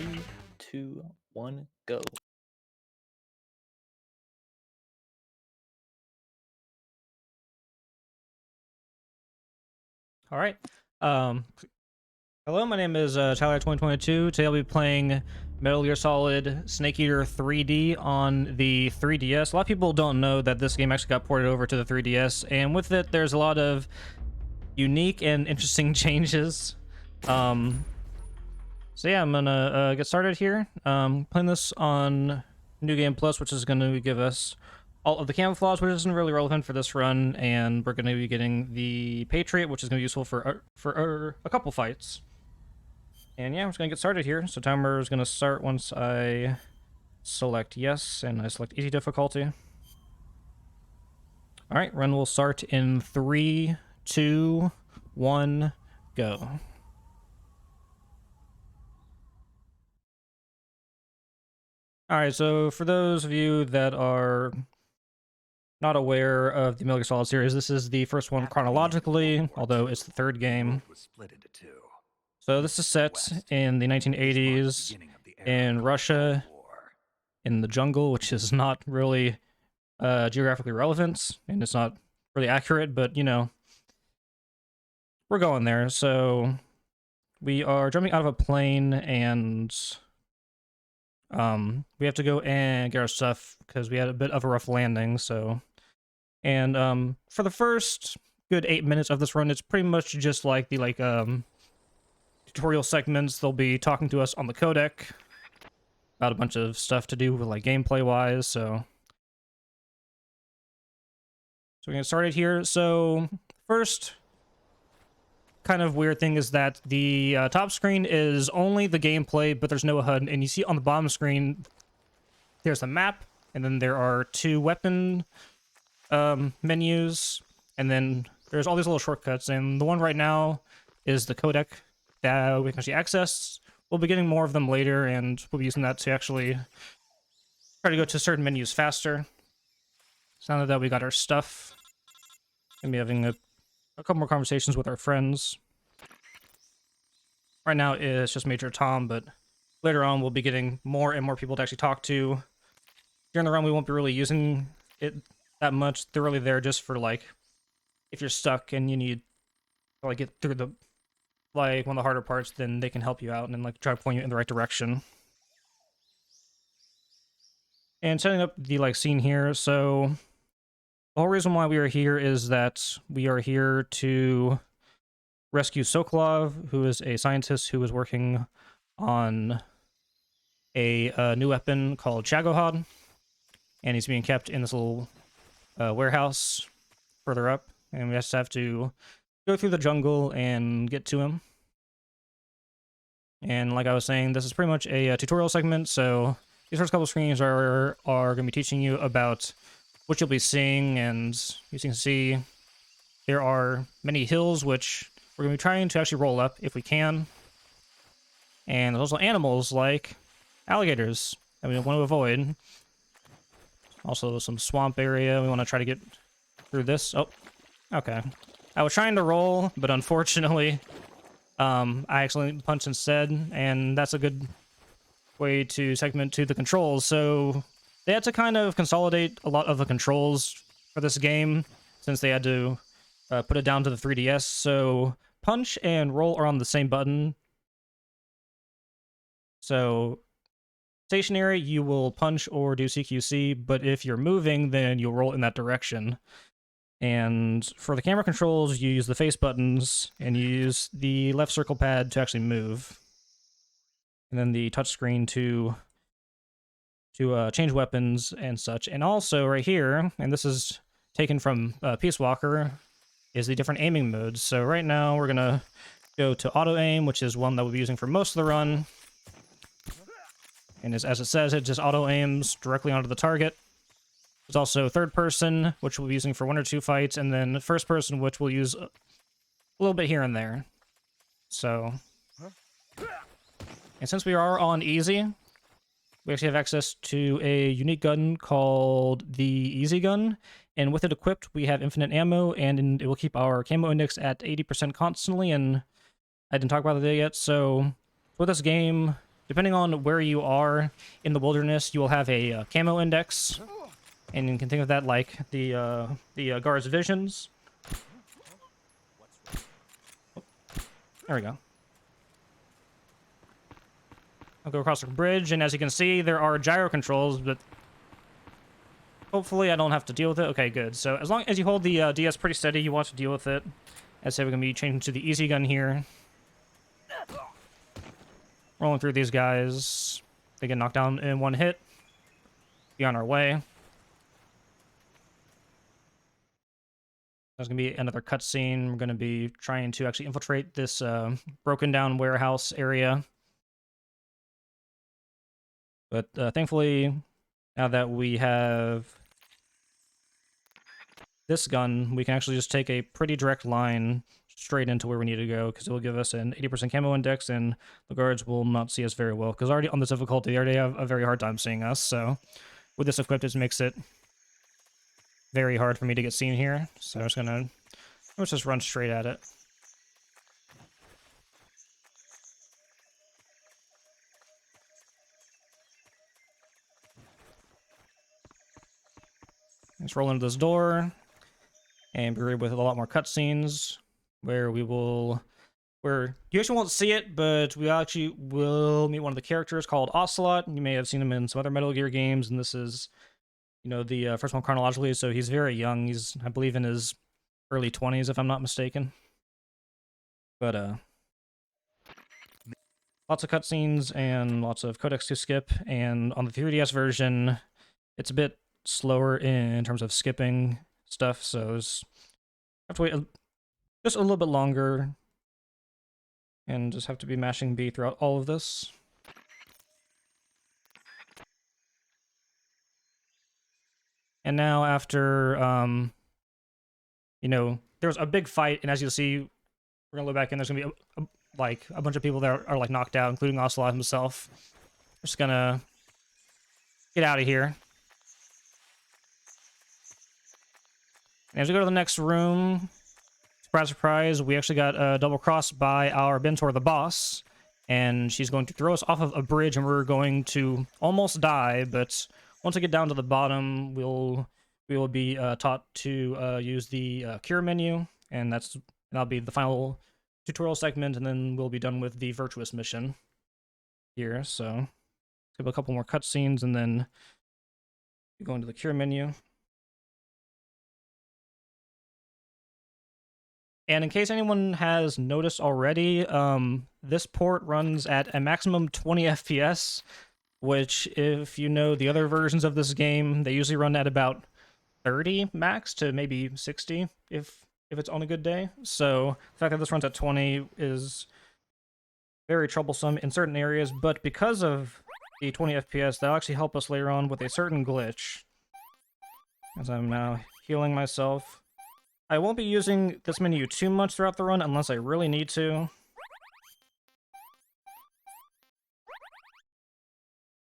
Three, two, one, go. All right. Um, Hello, my name is Tyler2022. Today I'll be playing Metal Gear Solid Snake Eater 3D on the 3DS. A lot of people don't know that this game actually got ported over to the 3DS, and with it, there's a lot of unique and interesting changes. So yeah, I'm gonna get started here. Playing this on New Game Plus, which is gonna give us all of the camouflage, which isn't really relevant for this run, and we're gonna be getting the Patriot, which is gonna be useful for a couple fights. And yeah, I'm just gonna get started here. So timer is gonna start once I select yes, and I select easy difficulty. All right, run will start in 3, 2, 1, go. All right, so for those of you that are not aware of the Metal Gear Solid series, this is the first one chronologically, although it's the third game. So this is set in the 1980s in Russia, in the jungle, which is not really geographically relevant, and it's not really accurate, but, you know, we're going there. So we are jumping out of a plane, and we have to go and get our stuff because we had a bit of a rough landing. So, and for the first good 8 minutes of this run, it's pretty much just like the tutorial segments. They'll be talking to us on the codec about a bunch of stuff to do with like gameplay wise. So we're gonna get started here. So first kind of weird thing is that the top screen is only the gameplay, but there's no HUD, and you see on the bottom screen there's a map, and then there are 2 weapon menus, and then there's all these little shortcuts, and the one right now is the codec that we can actually access. We'll be getting more of them later, and we'll be using that to actually try to go to certain menus faster. So now that we got our stuff, gonna be having a couple more conversations with our friends. Right now it's just Major Tom, but later on we'll be getting more and more people to actually talk to. During the run we won't be really using it that much. They're really there just for, like, if you're stuck and you need to, like, get through the, like, one of the harder parts, then they can help you out and, like, try to point you in the right direction. And setting up the, like, scene here, so the whole reason why we are here is that we are here to rescue Sokolov, who is a scientist who is working on a new weapon called Shagohod, and he's being kept in this little warehouse further up, and we just have to go through the jungle and get to him. And like I was saying, this is pretty much a tutorial segment, so these first couple screens are going to be teaching you about what you'll be seeing, and as you can see, there are many hills, which we're going to be trying to actually roll up if we can. And there's also animals like alligators that we want to avoid. Also some swamp area. We want to try to get through this. Oh, okay. I was trying to roll, but unfortunately, I accidentally punched instead, and that's a good way to segment to the controls. So they had to kind of consolidate a lot of the controls for this game, since they had to put it down to the 3DS. So punch and roll are on the same button. So stationary, you will punch or do CQC, but if you're moving, then you'll roll in that direction. And for the camera controls, you use the face buttons, and you use the left circle pad to actually move. And then the touchscreen to change weapons and such. And also right here, and this is taken from Peace Walker, is the different aiming modes. So right now we're gonna go to auto aim, which is one that we'll be using for most of the run. And as it says, it just auto aims directly onto the target. There's also third person, which we'll be using for 1 or 2 fights, and then first person, which we'll use a little bit here and there. So, and since we are on easy, we actually have access to a unique gun called the Easy Gun, and with it equipped, we have infinite ammo, and it will keep our camo index at 80% constantly, and I didn't talk about that yet, so with this game, depending on where you are in the wilderness, you will have a camo index, and you can think of that like the guard's visions. There we go. I'll go across the bridge, and as you can see, there are gyro controls, but hopefully I don't have to deal with it. Okay, good. So as long as you hold the DS pretty steady, you want to deal with it. As I say, we're going to be changing to the easy gun here. Rolling through these guys. They get knocked down in one hit. Be on our way. There's going to be another cutscene. We're going to be trying to actually infiltrate this broken down warehouse area. But thankfully, now that we have this gun, we can actually just take a pretty direct line straight into where we need to go, because it will give us an 80% camo index, and the guards will not see us very well, because already on this difficulty, they already have a very hard time seeing us, so with this equipped, it makes it very hard for me to get seen here. So let's just run straight at it. Let's roll into this door, and be ready with a lot more cutscenes, where you actually won't see it, but we actually will meet one of the characters called Ocelot. You may have seen him in some other Metal Gear games, and this is, the first one chronologically, so he's very young. He's, I believe, in his early 20s, if I'm not mistaken. But, lots of cutscenes and lots of codecs to skip, and on the 3DS version, it's a bit slower in terms of skipping stuff, so have to wait just a little bit longer, and just have to be mashing B throughout all of this. And now after, there was a big fight, and as you'll see, we're gonna look back in, there's gonna be a bunch of people that are like knocked out, including Ocelot himself. We're just gonna get out of here. And as we go to the next room, surprise, surprise, we actually got double crossed by our Bentor the boss, and she's going to throw us off of a bridge, and we're going to almost die, but once we get down to the bottom, we will be taught to use the cure menu, and that'll be the final tutorial segment, and then we'll be done with the virtuous mission here. So skip a couple more cutscenes, and then we go into the cure menu. And in case anyone has noticed already, this port runs at a maximum 20 FPS, which, if you know the other versions of this game, they usually run at about 30 max to maybe 60 if it's on a good day. So the fact that this runs at 20 is very troublesome in certain areas, but because of the 20 FPS, that'll actually help us later on with a certain glitch. As I'm now healing myself. I won't be using this menu too much throughout the run unless I really need to.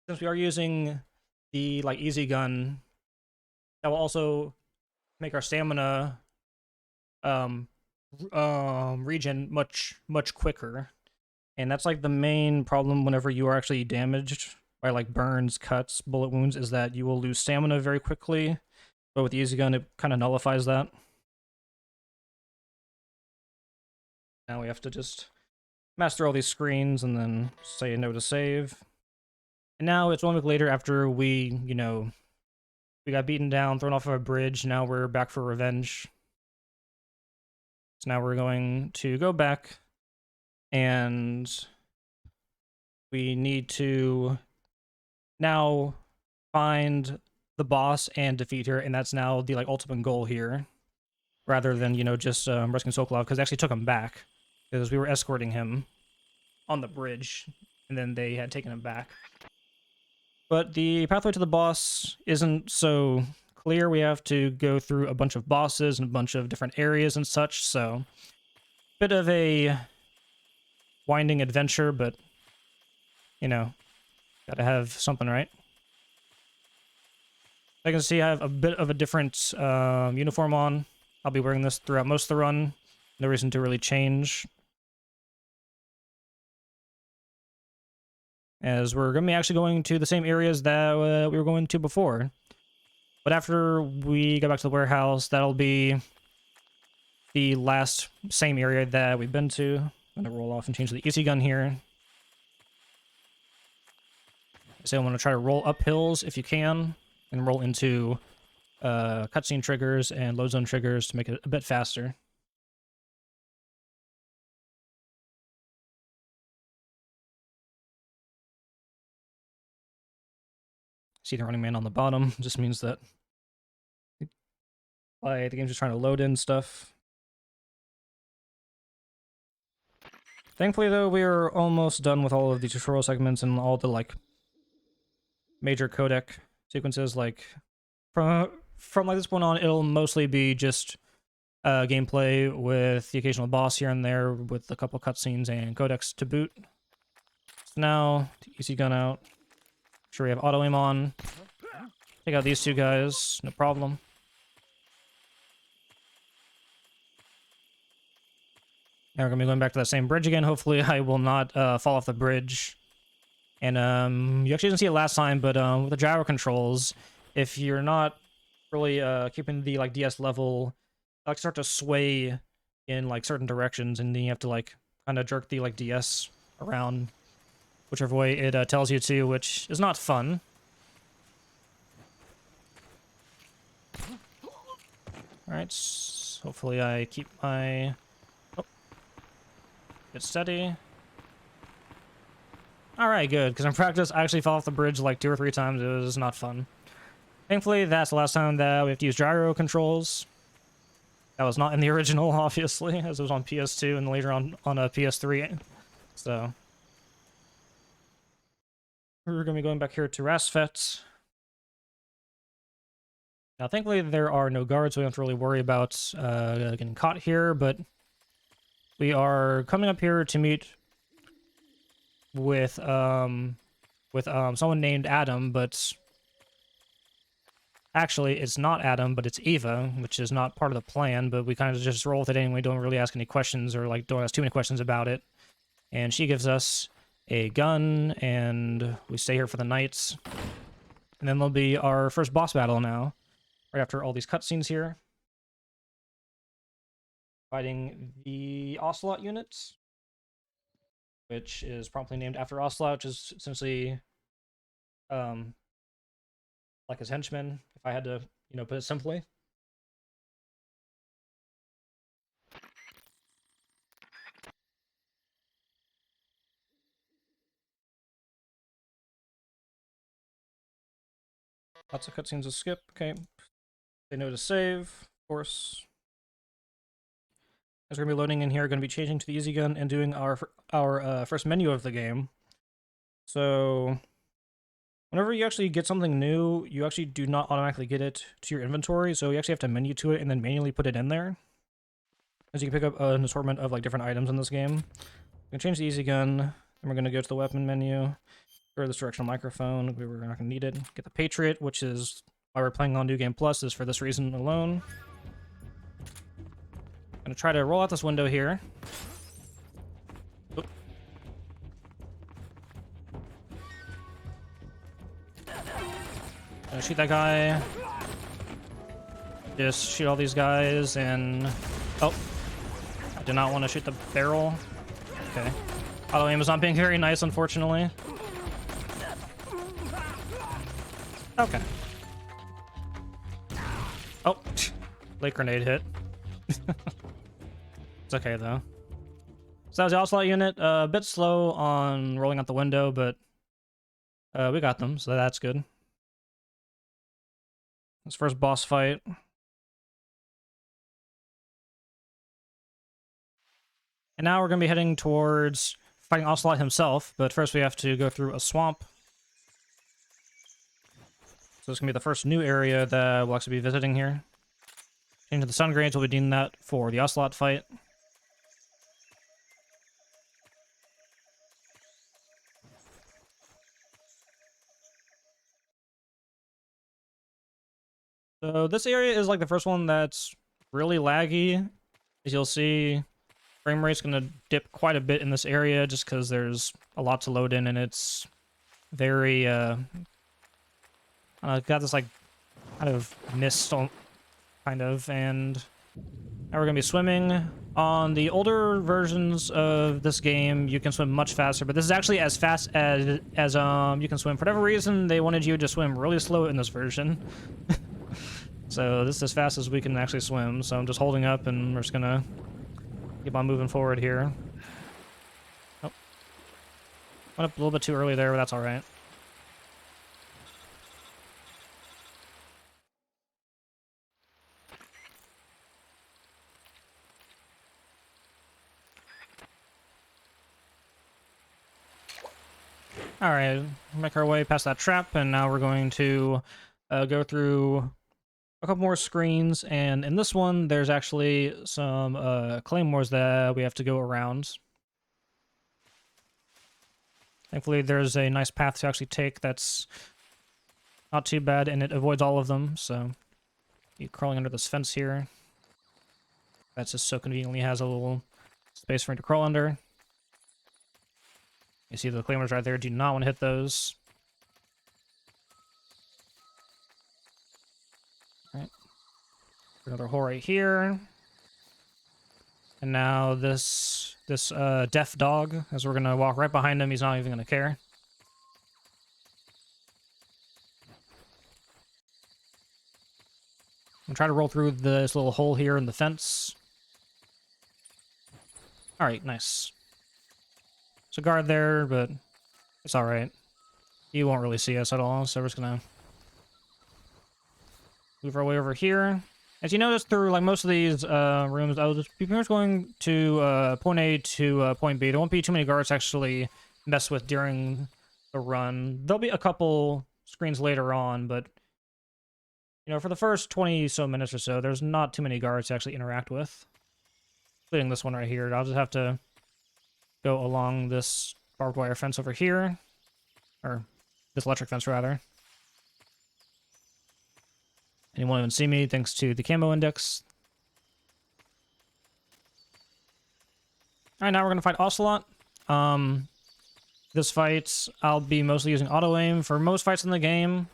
Since we are using the easy gun, that will also make our stamina regen much quicker. And that's the main problem whenever you are actually damaged by burns, cuts, bullet wounds, is that you will lose stamina very quickly. But with the easy gun, it kind of nullifies that. Now we have to just master all these screens and then say no to save. And now it's 1 week later after we got beaten down, thrown off of a bridge. Now we're back for revenge. So now we're going to go back, and we need to now find the boss and defeat her, and that's now the ultimate goal here, rather than just rescuing Sokolov, because they actually took him back. Because we were escorting him on the bridge, and then they had taken him back. But the pathway to the boss isn't so clear. We have to go through a bunch of bosses and a bunch of different areas and such, so bit of a winding adventure, but, gotta have something, right? I can see I have a bit of a different uniform on. I'll be wearing this throughout most of the run. No reason to really change. as we're going to be actually going to the same areas that we were going to before. But after we go back to the warehouse, that'll be the last same area that we've been to. I'm going to roll off and change the easy gun here. So I'm going to try to roll up hills if you can, and roll into cutscene triggers and load zone triggers to make it a bit faster. See the running man on the bottom just means that the game's just trying to load in stuff. Thankfully, though, we are almost done with all of the tutorial segments and all the like major codec sequences. Like from like this point on, it'll mostly be just gameplay with the occasional boss here and there, with a couple cutscenes and codecs to boot. So now, easy gun out. Make sure we have auto aim on. Take out these two guys, no problem. Now we're gonna be going back to that same bridge again. Hopefully I will not fall off the bridge. And you actually didn't see it last time, but with the gyro controls, if you're not really keeping the like DS level, like start to sway in like certain directions, and then you have to like kind of jerk the like DS around whichever way it tells you to, which is not fun. All right, hopefully I keep my get steady. Alright, good, because in practice, I actually fell off the bridge like 2 or 3 times. It was not fun. Thankfully, that's the last time that we have to use gyro controls. That was not in the original, obviously, as it was on PS2 and later on a PS3. So, we're going to be going back here to Rasfet. Now, thankfully, there are no guards, so we don't have to really worry about getting caught here, but we are coming up here to meet with someone named Adam, but actually it's not Adam, but it's Eva, which is not part of the plan, but we kind of just roll with it anyway. Don't really ask any questions, or like don't ask too many questions about it. And she gives us a gun, and we stay here for the night. And then there'll be our first boss battle now, right after all these cutscenes here. Fighting the Ocelot units, which is promptly named after Ocelot, which is essentially like his henchman, if I had to, put it simply. Lots of cutscenes to skip. Okay. They know to save, of course. As we're going to be loading in here, going to be changing to the easy gun and doing our first menu of the game. So, whenever you actually get something new, you actually do not automatically get it to your inventory, so you actually have to menu to it and then manually put it in there. As you can pick up an assortment of like different items in this game. We're going to change the easy gun, and we're going to go to the weapon menu, go to this directional microphone, we're not going to need it. Get the Patriot, which is why we're playing on New Game Plus, is for this reason alone. I'm going to try to roll out this window here. Oop. Gonna shoot that guy. Just shoot all these guys and... Oh. I did not want to shoot the barrel. Okay. Auto aim is not being very nice, unfortunately. Okay. Oh. Late grenade hit. It's okay, though. So that was the Ocelot unit. A bit slow on rolling out the window, but we got them, so that's good. This first boss fight. And now we're going to be heading towards fighting Ocelot himself, but first we have to go through a swamp. So it's going to be the first new area that we'll actually be visiting here. Change to the sun grenades, we'll be doing that for the Ocelot fight. So this area is like the first one that's really laggy. As you'll see, frame rate's going to dip quite a bit in this area just because there's a lot to load in and it's very got this like kind of mist on, kind of, and now we're gonna be swimming. On the older versions of this game, you can swim much faster, but this is actually as fast as you can swim. For whatever reason, they wanted you to swim really slow in this version. So this is as fast as we can actually swim. So I'm just holding up, and we're just gonna keep on moving forward here. Oh, went up a little bit too early there, but that's all right. All right, make our way past that trap, and now we're going to go through a couple more screens. And in this one, there's actually some claymores that we have to go around. Thankfully, there's a nice path to actually take that's not too bad, and it avoids all of them. So you're crawling under this fence here. That's just so conveniently has a little space for me to crawl under. You see the claymores right there. Do not want to hit those. All right. Another hole right here. And now this deaf dog, as we're gonna walk right behind him. He's not even gonna care. I'm gonna try to roll through this little hole here in the fence. All right, nice. There's a guard there, but it's all right. He won't really see us at all, so we're just gonna move our way over here. As you notice through like most of these rooms, I'll just be pretty much going to point A to point B. There won't be too many guards to actually mess with during the run. There'll be a couple screens later on, but you know, for the first 20 so minutes or so, there's not too many guards to actually interact with. Including this one right here. I'll just have to go along this barbed wire fence over here. Or this electric fence, rather. And you won't even see me thanks to the camo index. Alright, now we're going to fight Ocelot. This fight, I'll be mostly using auto-aim for most fights in the game.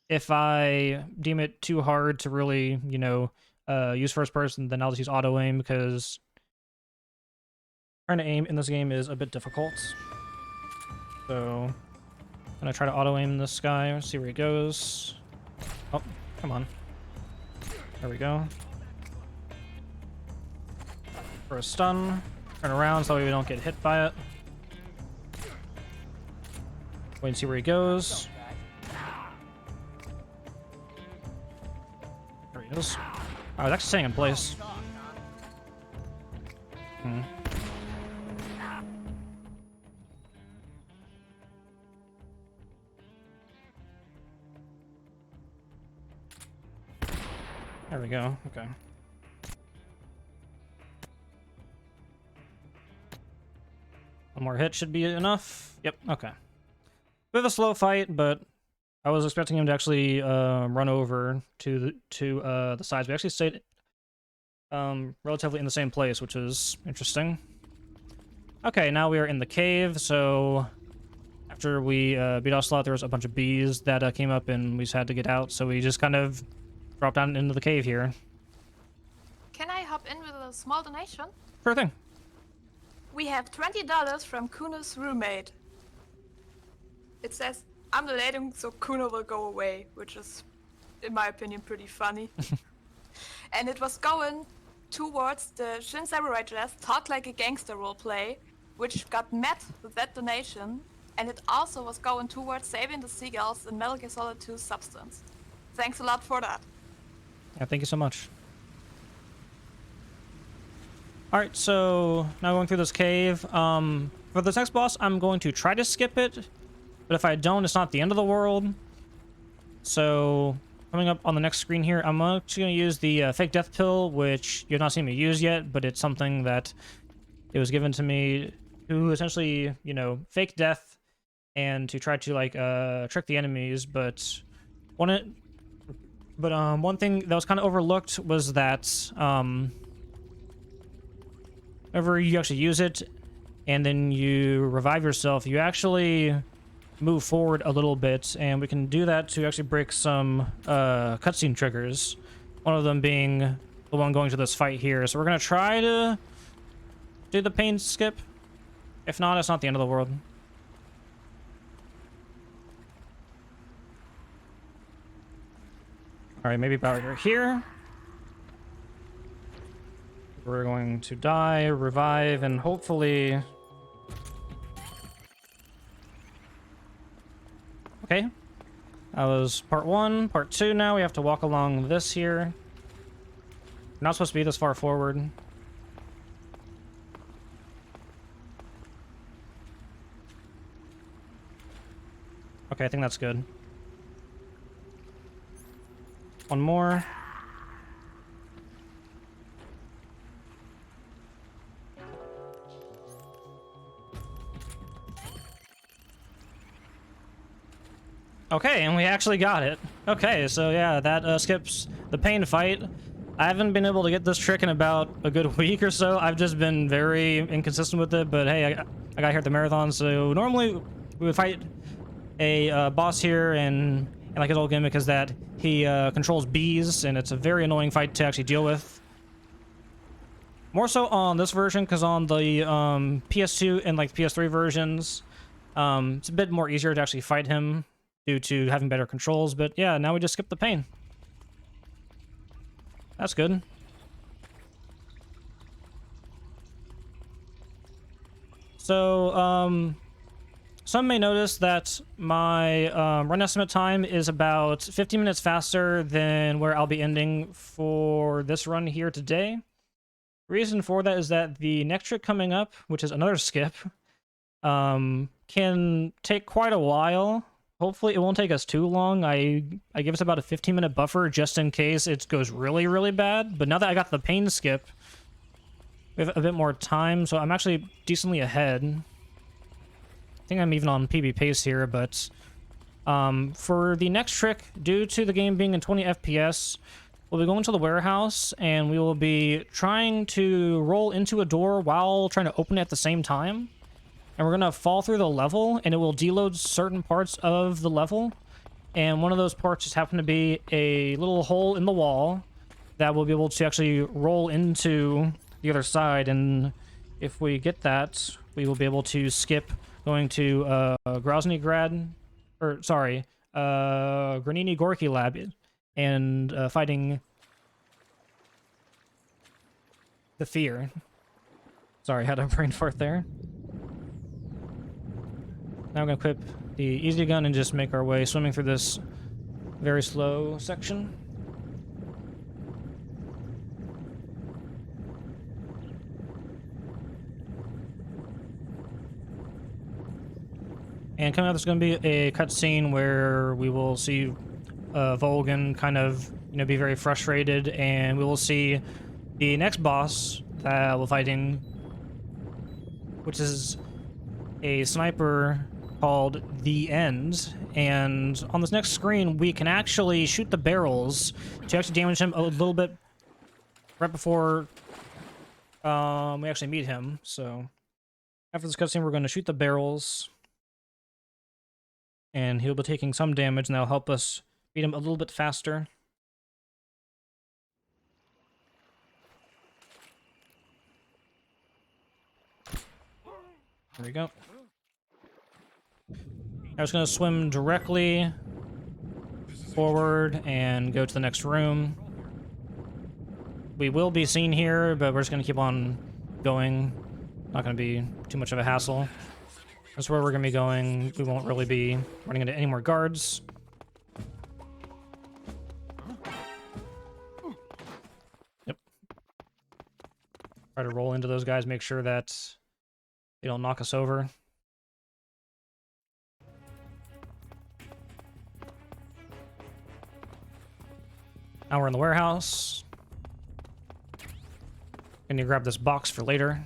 If I deem it too hard to really, you know, use first person, then I'll just use auto-aim, because trying to aim in this game is a bit difficult. So I'm gonna try to auto-aim this guy, see where he goes. Oh, come on. There we go. For a stun. Turn around so we don't get hit by it. Wait and see where he goes. There he is. I was actually staying in place. There we go. Okay. One more hit should be enough. Yep. Okay. Bit of a slow fight, but I was expecting him to actually run over to the sides. We actually stayed relatively in the same place, which is interesting. Okay, now we are in the cave. So after we beat Ocelot, there was a bunch of bees that came up, and we just had to get out. So we just kind of dropped down into the cave here. Can I hop in with a small donation? Sure thing. We have $20 from Kuno's roommate. It says, I'm donating so Kuno will go away, which is, in my opinion, pretty funny. And it was going towards the Shin Samurai Dress Talk Like a Gangster roleplay, which got met with that donation. And it also was going towards saving the seagulls in Metal Gear Solid 2 Substance. Thanks a lot for that. Yeah, thank you so much. Alright, so now going through this cave. For this next boss, I'm going to try to skip it. But if I don't, it's not the end of the world. So, coming up on the next screen here, I'm actually going to use the fake death pill, which you've not seen me use yet, but it's something that it was given to me to essentially, you know, fake death and to try to, like, trick the enemies. But one thing that was kind of overlooked was that whenever you actually use it and then you revive yourself, you actually move forward a little bit, and we can do that to actually break some cutscene triggers. One of them being the one going to this fight here. So we're gonna try to do the pain skip. If not, it's not the end of the world. All right, maybe about here. We're going to die, revive, and hopefully... Okay. That was part 1. Part 2 now, we have to walk along this here. We're not supposed to be this far forward. Okay, I think that's good. One more. Okay, and we actually got it. Okay, so yeah, that skips the pain fight. I haven't been able to get this trick in about a good week or so. I've just been very inconsistent with it, but hey, I got here at the marathon, so normally we would fight a boss here, and like his old gimmick is that he controls bees, and it's a very annoying fight to actually deal with. More so on this version, because on the PS2 and like PS3 versions, it's a bit more easier to actually fight him due to having better controls. But yeah, now we just skip the pain. That's good. So, some may notice that my run estimate time is about 15 minutes faster than where I'll be ending for this run here today. Reason for that is that the next trick coming up, which is another skip, can take quite a while. Hopefully it won't take us too long. I give us about a 15-minute buffer just in case it goes really, really bad. But now that I got the pain skip, we have a bit more time, so I'm actually decently ahead. I think I'm even on PB pace here, but for the next trick, due to the game being in 20 FPS, we'll be going to the warehouse, and we will be trying to roll into a door while trying to open it at the same time. And we're going to fall through the level, and it will deload certain parts of the level. And one of those parts just happened to be a little hole in the wall that we'll be able to actually roll into the other side. And if we get that, we will be able to skip going to Granini Gorky Lab and fighting the fear. Sorry, I had a brain fart there. Now we're going to equip the easy gun and just make our way swimming through this very slow section. And coming up, there's going to be a cutscene where we will see Volgan kind of, be very frustrated, and we will see the next boss that we're fighting, which is a sniper called The End. And on this next screen, we can actually shoot the barrels to actually damage him a little bit right before we actually meet him. So after this cutscene, we're going to shoot the barrels, and he'll be taking some damage, and that'll help us beat him a little bit faster. There we go. I was going to swim directly forward and go to the next room. We will be seen here, but we're just going to keep on going. Not going to be too much of a hassle. That's where we're going to be going. We won't really be running into any more guards. Yep. Try to roll into those guys, make sure that they don't knock us over. Now we're in the warehouse. Gonna grab this box for later.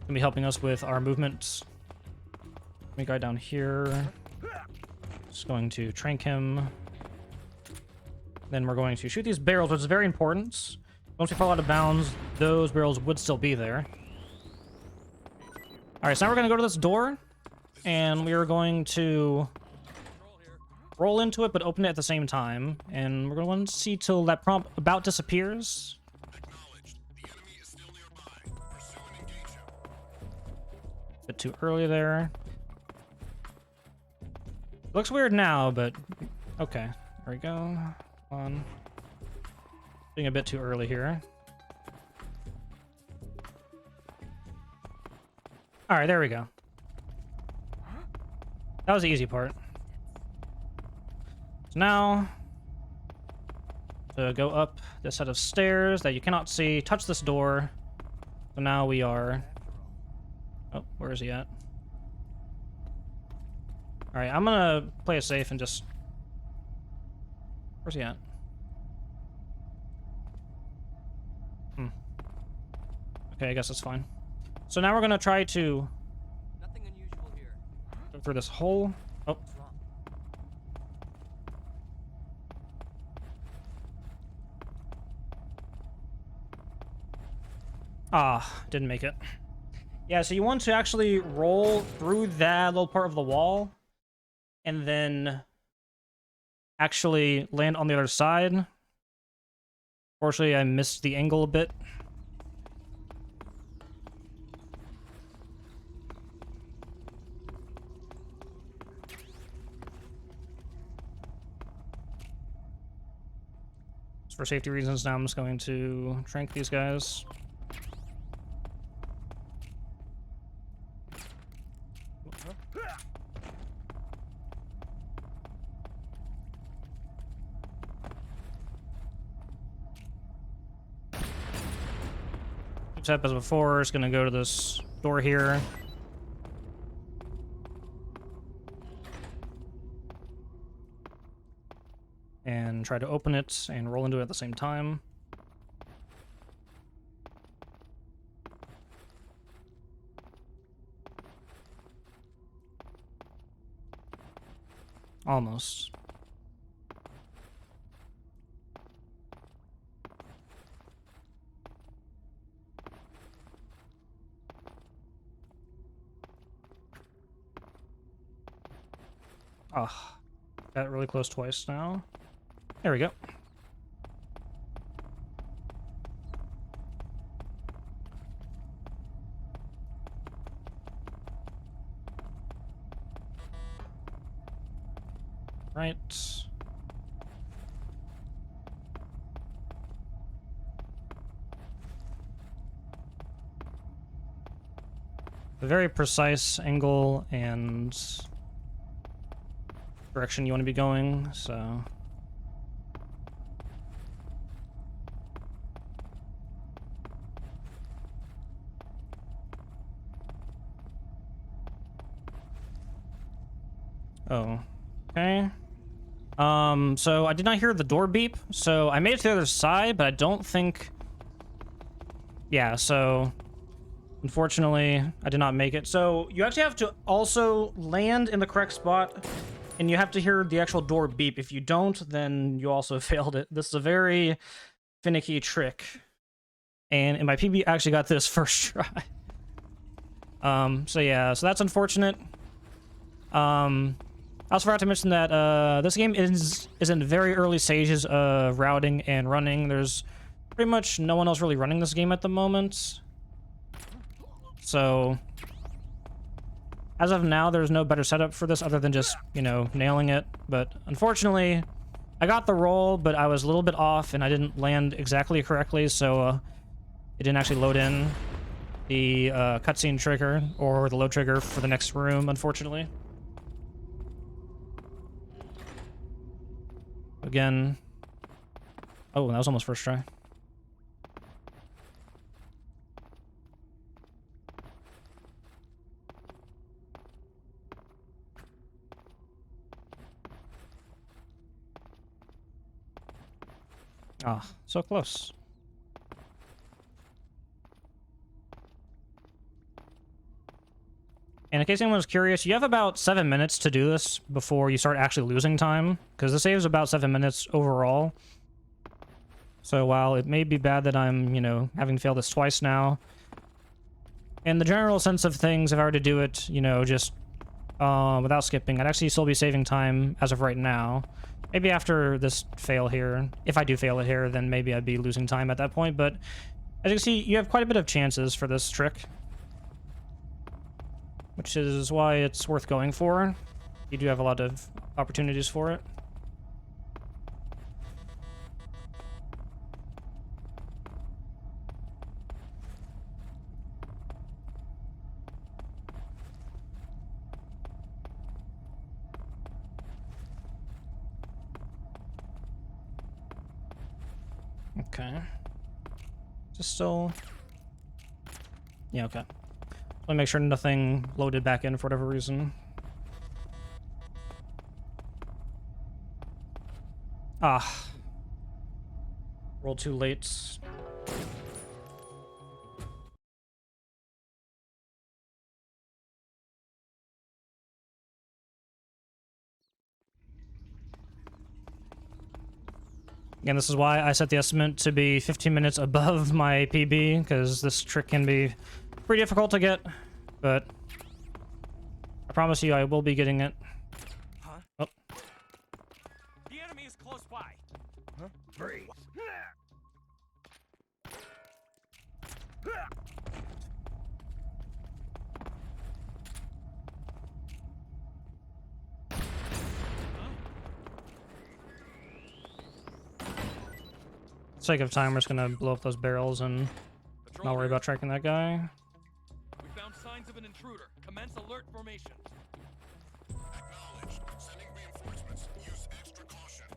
Gonna be helping us with our movements. Let me go down here. Just going to trank him. Then we're going to shoot these barrels, which is very important. Once we fall out of bounds, those barrels would still be there. Alright, so now we're going to go to this door, and we are going to roll into it, but open it at the same time. And we're going to want to see till that prompt about disappears. A bit too early there. Looks weird now, but okay. There we go. Come on. Being a bit too early here. Alright, there we go. That was the easy part. So now, to go up this set of stairs that you cannot see, touch this door. So now we are... Oh, where is he at? Alright, I'm gonna play it safe and just... Where's he at? Okay, I guess that's fine. So now we're gonna try to... Nothing unusual here. Go through this hole. Oh. What's wrong? Ah, didn't make it. Yeah, so you want to actually roll through that little part of the wall and then actually land on the other side. Fortunately, I missed the angle a bit. So for safety reasons, now I'm just going to trank these guys. Step as before, it's gonna go to this door here. And try to open it and roll into it at the same time. Almost. Ah, got really close twice now. There we go. Right. A very precise angle and direction you want to be going, so... Oh, okay. So I did not hear the door beep, so I made it to the other side, but I don't think... Yeah, so... Unfortunately, I did not make it. So you actually have to also land in the correct spot, and you have to hear the actual door beep. If you don't, then you also failed it. This is a very finicky trick. And in my PB, I actually got this first try. So yeah, so that's unfortunate. I also forgot to mention that this game is in very early stages of routing and running. There's pretty much no one else really running this game at the moment. So, as of now, there's no better setup for this other than just, you know, nailing it. But unfortunately, I got the roll, but I was a little bit off and I didn't land exactly correctly, so it didn't actually load in the cutscene trigger or the load trigger for the next room, unfortunately. Again. Oh, that was almost first try. Ah, so close. And in case anyone was curious, you have about 7 minutes to do this before you start actually losing time, because the save is about 7 minutes overall. So while it may be bad that I'm, you know, having failed this twice now, in the general sense of things, if I were to do it, you know, just without skipping, I'd actually still be saving time as of right now. Maybe after this fail here, if I do fail it here, then maybe I'd be losing time at that point, but as you can see, you have quite a bit of chances for this trick, which is why it's worth going for. You do have a lot of opportunities for it. Okay. Just still... Yeah, okay. Let me make sure nothing loaded back in for whatever reason. Ah. Rolled too late. Again, this is why I set the estimate to be 15 minutes above my PB, because this trick can be pretty difficult to get, but I promise you I will be getting it. Huh? Oh. The enemy is close by. Huh? Breathe. Sake of time, we're just gonna blow up those barrels and not worry about tracking that guy. We found signs of an intruder. Commence alert formation. Acknowledged. Sending reinforcements. Use extra caution.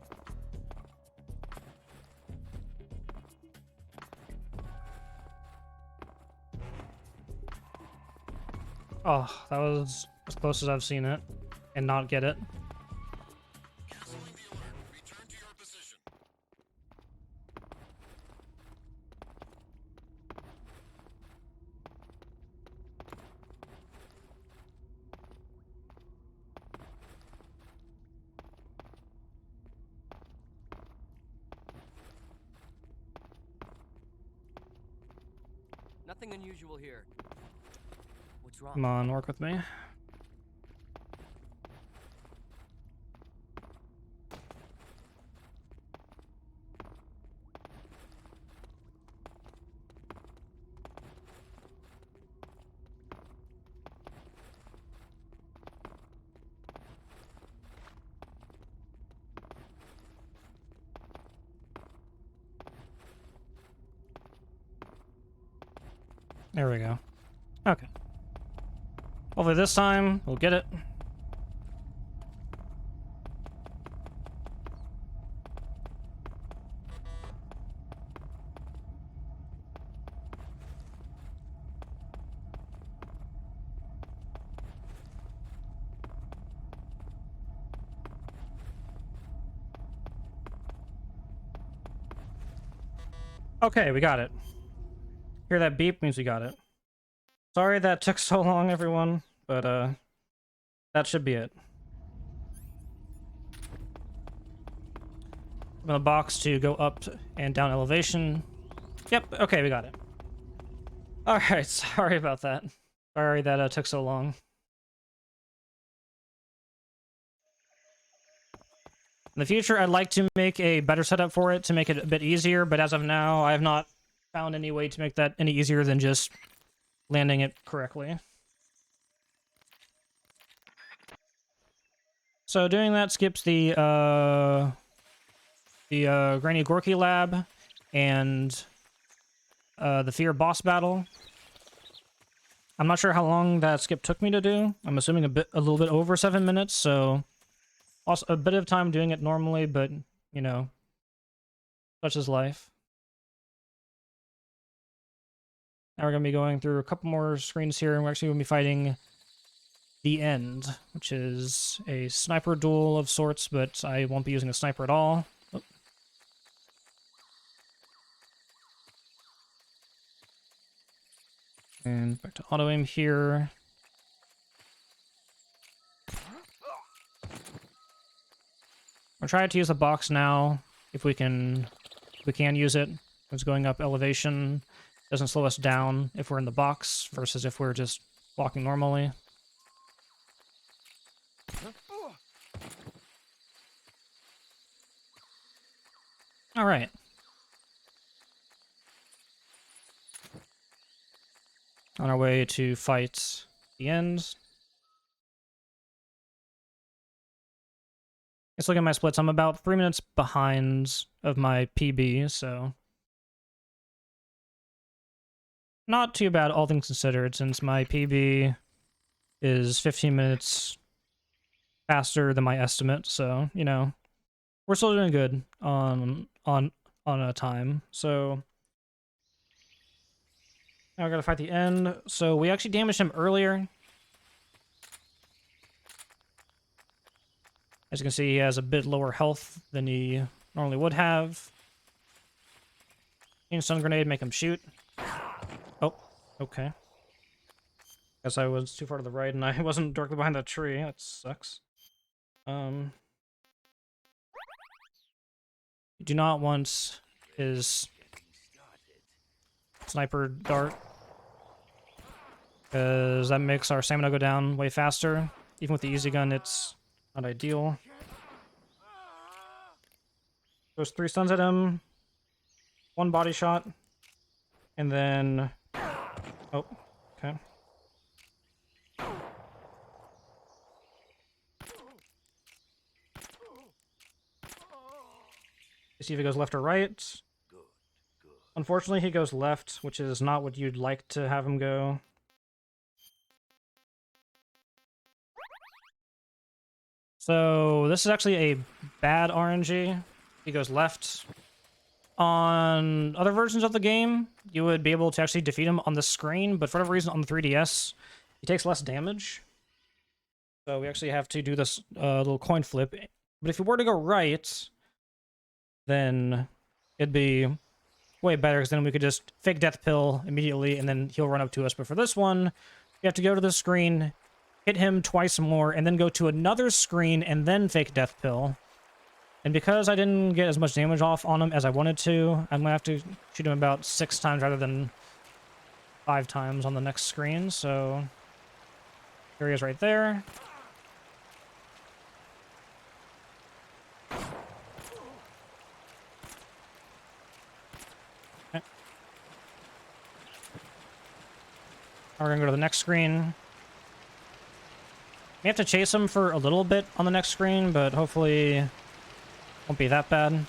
Oh, that was as close as I've seen it, and not get it. Canceling the alert. Return to your position. Nothing unusual here. What's wrong? Come on, work with me. There we go. Okay. Hopefully this time we'll get it. Okay, we got it. Hear that beep means we got it. Sorry that took so long, everyone, but that should be it. Open the box to go up and down elevation. Yep, okay, we got it. Alright, sorry about that. Sorry that took so long. In the future, I'd like to make a better setup for it to make it a bit easier, but as of now, I have not found any way to make that any easier than just landing it correctly. So doing that skips the Granny Gorky lab and the Fear boss battle. I'm not sure how long that skip took me to do. I'm assuming a little bit over 7 minutes, so also a bit of time doing it normally, but you know, such is life. Now we're going to be going through a couple more screens here, and we're actually going to be fighting the End, which is a sniper duel of sorts, but I won't be using a sniper at all. Oh. And back to auto-aim here. We'll try to use the box now, if we can use it. It's going up elevation. Doesn't slow us down if we're in the box versus if we're just walking normally. All right. On our way to fight the end. Let's look at my splits. I'm about 3 minutes behind of my PB, so not too bad, all things considered, since my PB is 15 minutes faster than my estimate. So, you know, we're still doing good on a time. So now we gotta fight the end. So we actually damaged him earlier. As you can see, he has a bit lower health than he normally would have. Stun grenade, make him shoot. Oh, okay. Guess I was too far to the right and I wasn't directly behind that tree. That sucks. You do not want his sniper dart, because that makes our stamina go down way faster. Even with the easy gun, it's not ideal. Those 3 stuns at him, 1 body shot, and then... Oh, okay. Let's see if he goes left or right. Unfortunately, he goes left, which is not what you'd like to have him go. So this is actually a bad RNG. He goes left. On other versions of the game, you would be able to actually defeat him on the screen, but for whatever reason on the 3DS, he takes less damage. So we actually have to do this little coin flip. But if you were to go right, then it'd be way better, because then we could just fake death pill immediately, and then he'll run up to us. But for this one, you have to go to the screen, hit him twice more, and then go to another screen, and then fake death pill. And because I didn't get as much damage off on him as I wanted to, I'm gonna have to shoot him about 6 times rather than 5 times on the next screen. So here he is right there. Okay. Now we're gonna go to the next screen. We have to chase him for a little bit on the next screen, but hopefully won't be that bad. Here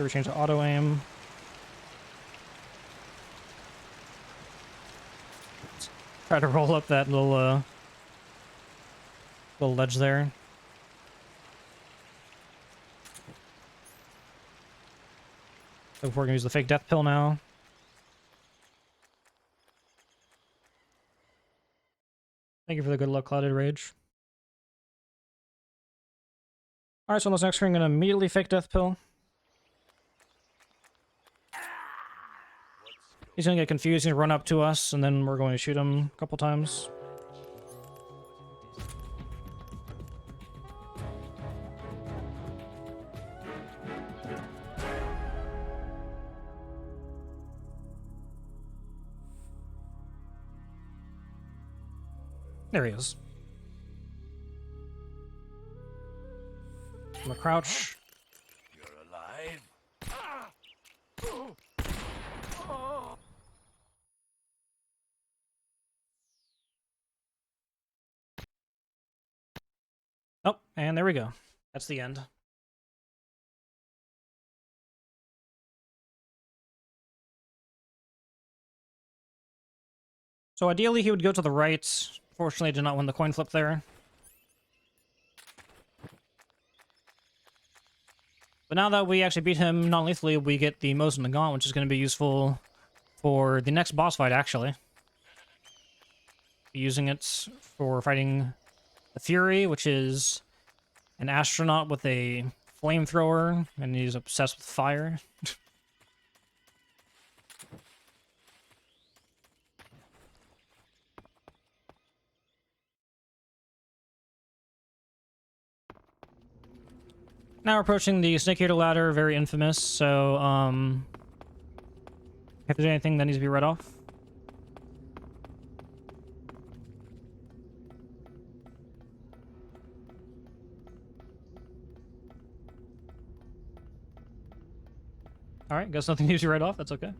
we change to auto aim. Let's try to roll up that little ledge there. So we're gonna use the fake death pill now. Thank you for the good luck, Clouded Rage. Alright, so on this next screen, I'm going to immediately fake death pill. He's going to get confused, he's going to run up to us, and then we're going to shoot him a couple times. There he is. I'm gonna crouch. You're alive? Oh, and there we go. That's the end. So ideally he would go to the right. Fortunately, I did not win the coin flip there. But now that we actually beat him non-lethally, we get the Mosin Nagant, which is going to be useful for the next boss fight, actually. Using it for fighting the Fury, which is an astronaut with a flamethrower, and he's obsessed with fire. Now we're approaching the Snake Eater ladder, very infamous, so, If there's anything that needs to be read off. Alright, guess nothing needs to be read off, that's okay.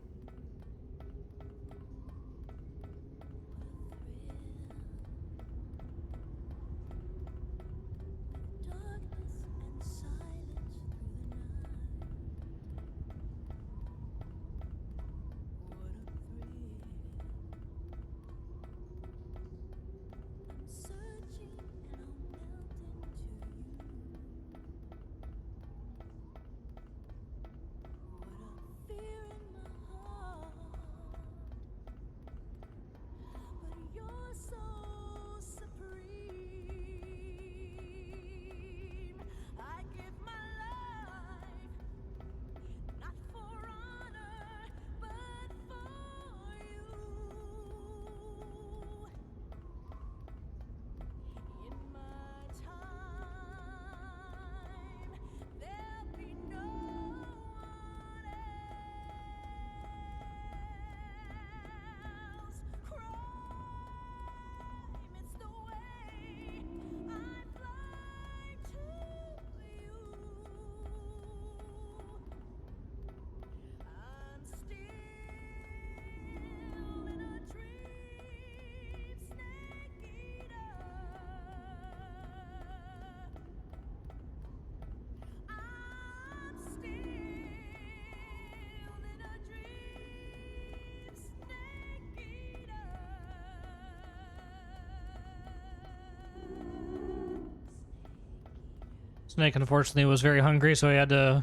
Snake, unfortunately, was very hungry, so he had to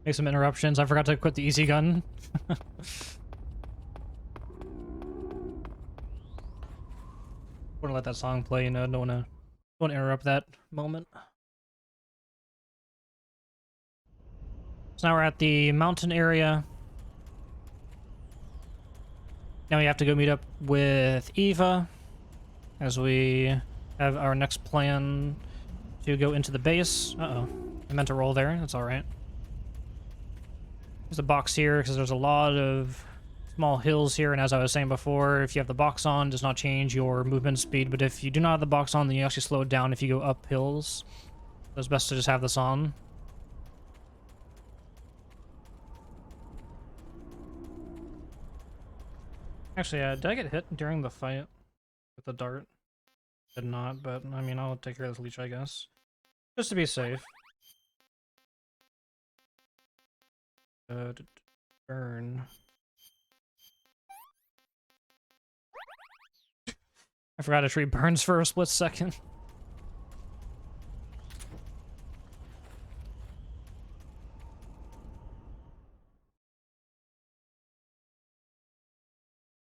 make some interruptions. I forgot to quit the easy gun. Wouldn't let that song play, you know, don't wanna interrupt that moment. So now we're at the mountain area. Now we have to go meet up with Eva, as we have our next plan to go into the base. Uh-oh. I meant to roll there. That's alright. There's a box here, because there's a lot of small hills here, and as I was saying before, if you have the box on, it does not change your movement speed, but if you do not have the box on, then you actually slow it down if you go up hills. So it's best to just have this on. Actually, did I get hit during the fight with the dart? Did not, but I mean, I'll take care of this leech, I guess. Just to be safe. Burn. I forgot a tree burns for a split second.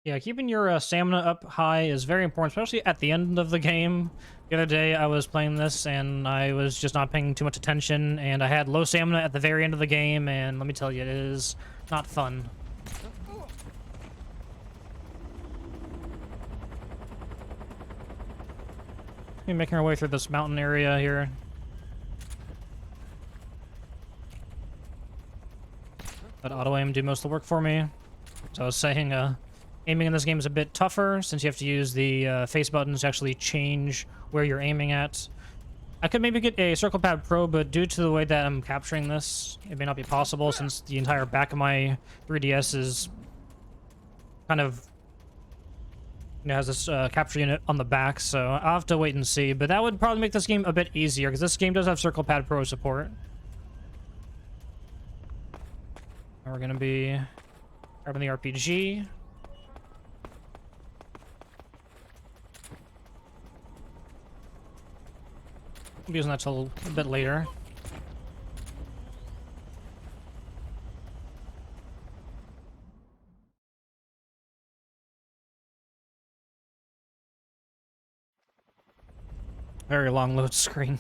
Yeah, keeping your stamina up high is very important, especially at the end of the game. The other day I was playing this and I was just not paying too much attention, and I had low stamina at the very end of the game, and let me tell you, it is not fun. We're making our way through this mountain area here. Let auto-aim do most of the work for me. So I was saying, aiming in this game is a bit tougher, since you have to use the face buttons to actually change where you're aiming at. I could maybe get a Circle Pad Pro, but due to the way that I'm capturing this, it may not be possible, since the entire back of my 3DS is kind of, you know, has this capture unit on the back, so I'll have to wait and see. But that would probably make this game a bit easier, because this game does have Circle Pad Pro support. And we're going to be grabbing the RPG. I'll be using that till a bit later. Very long load screen.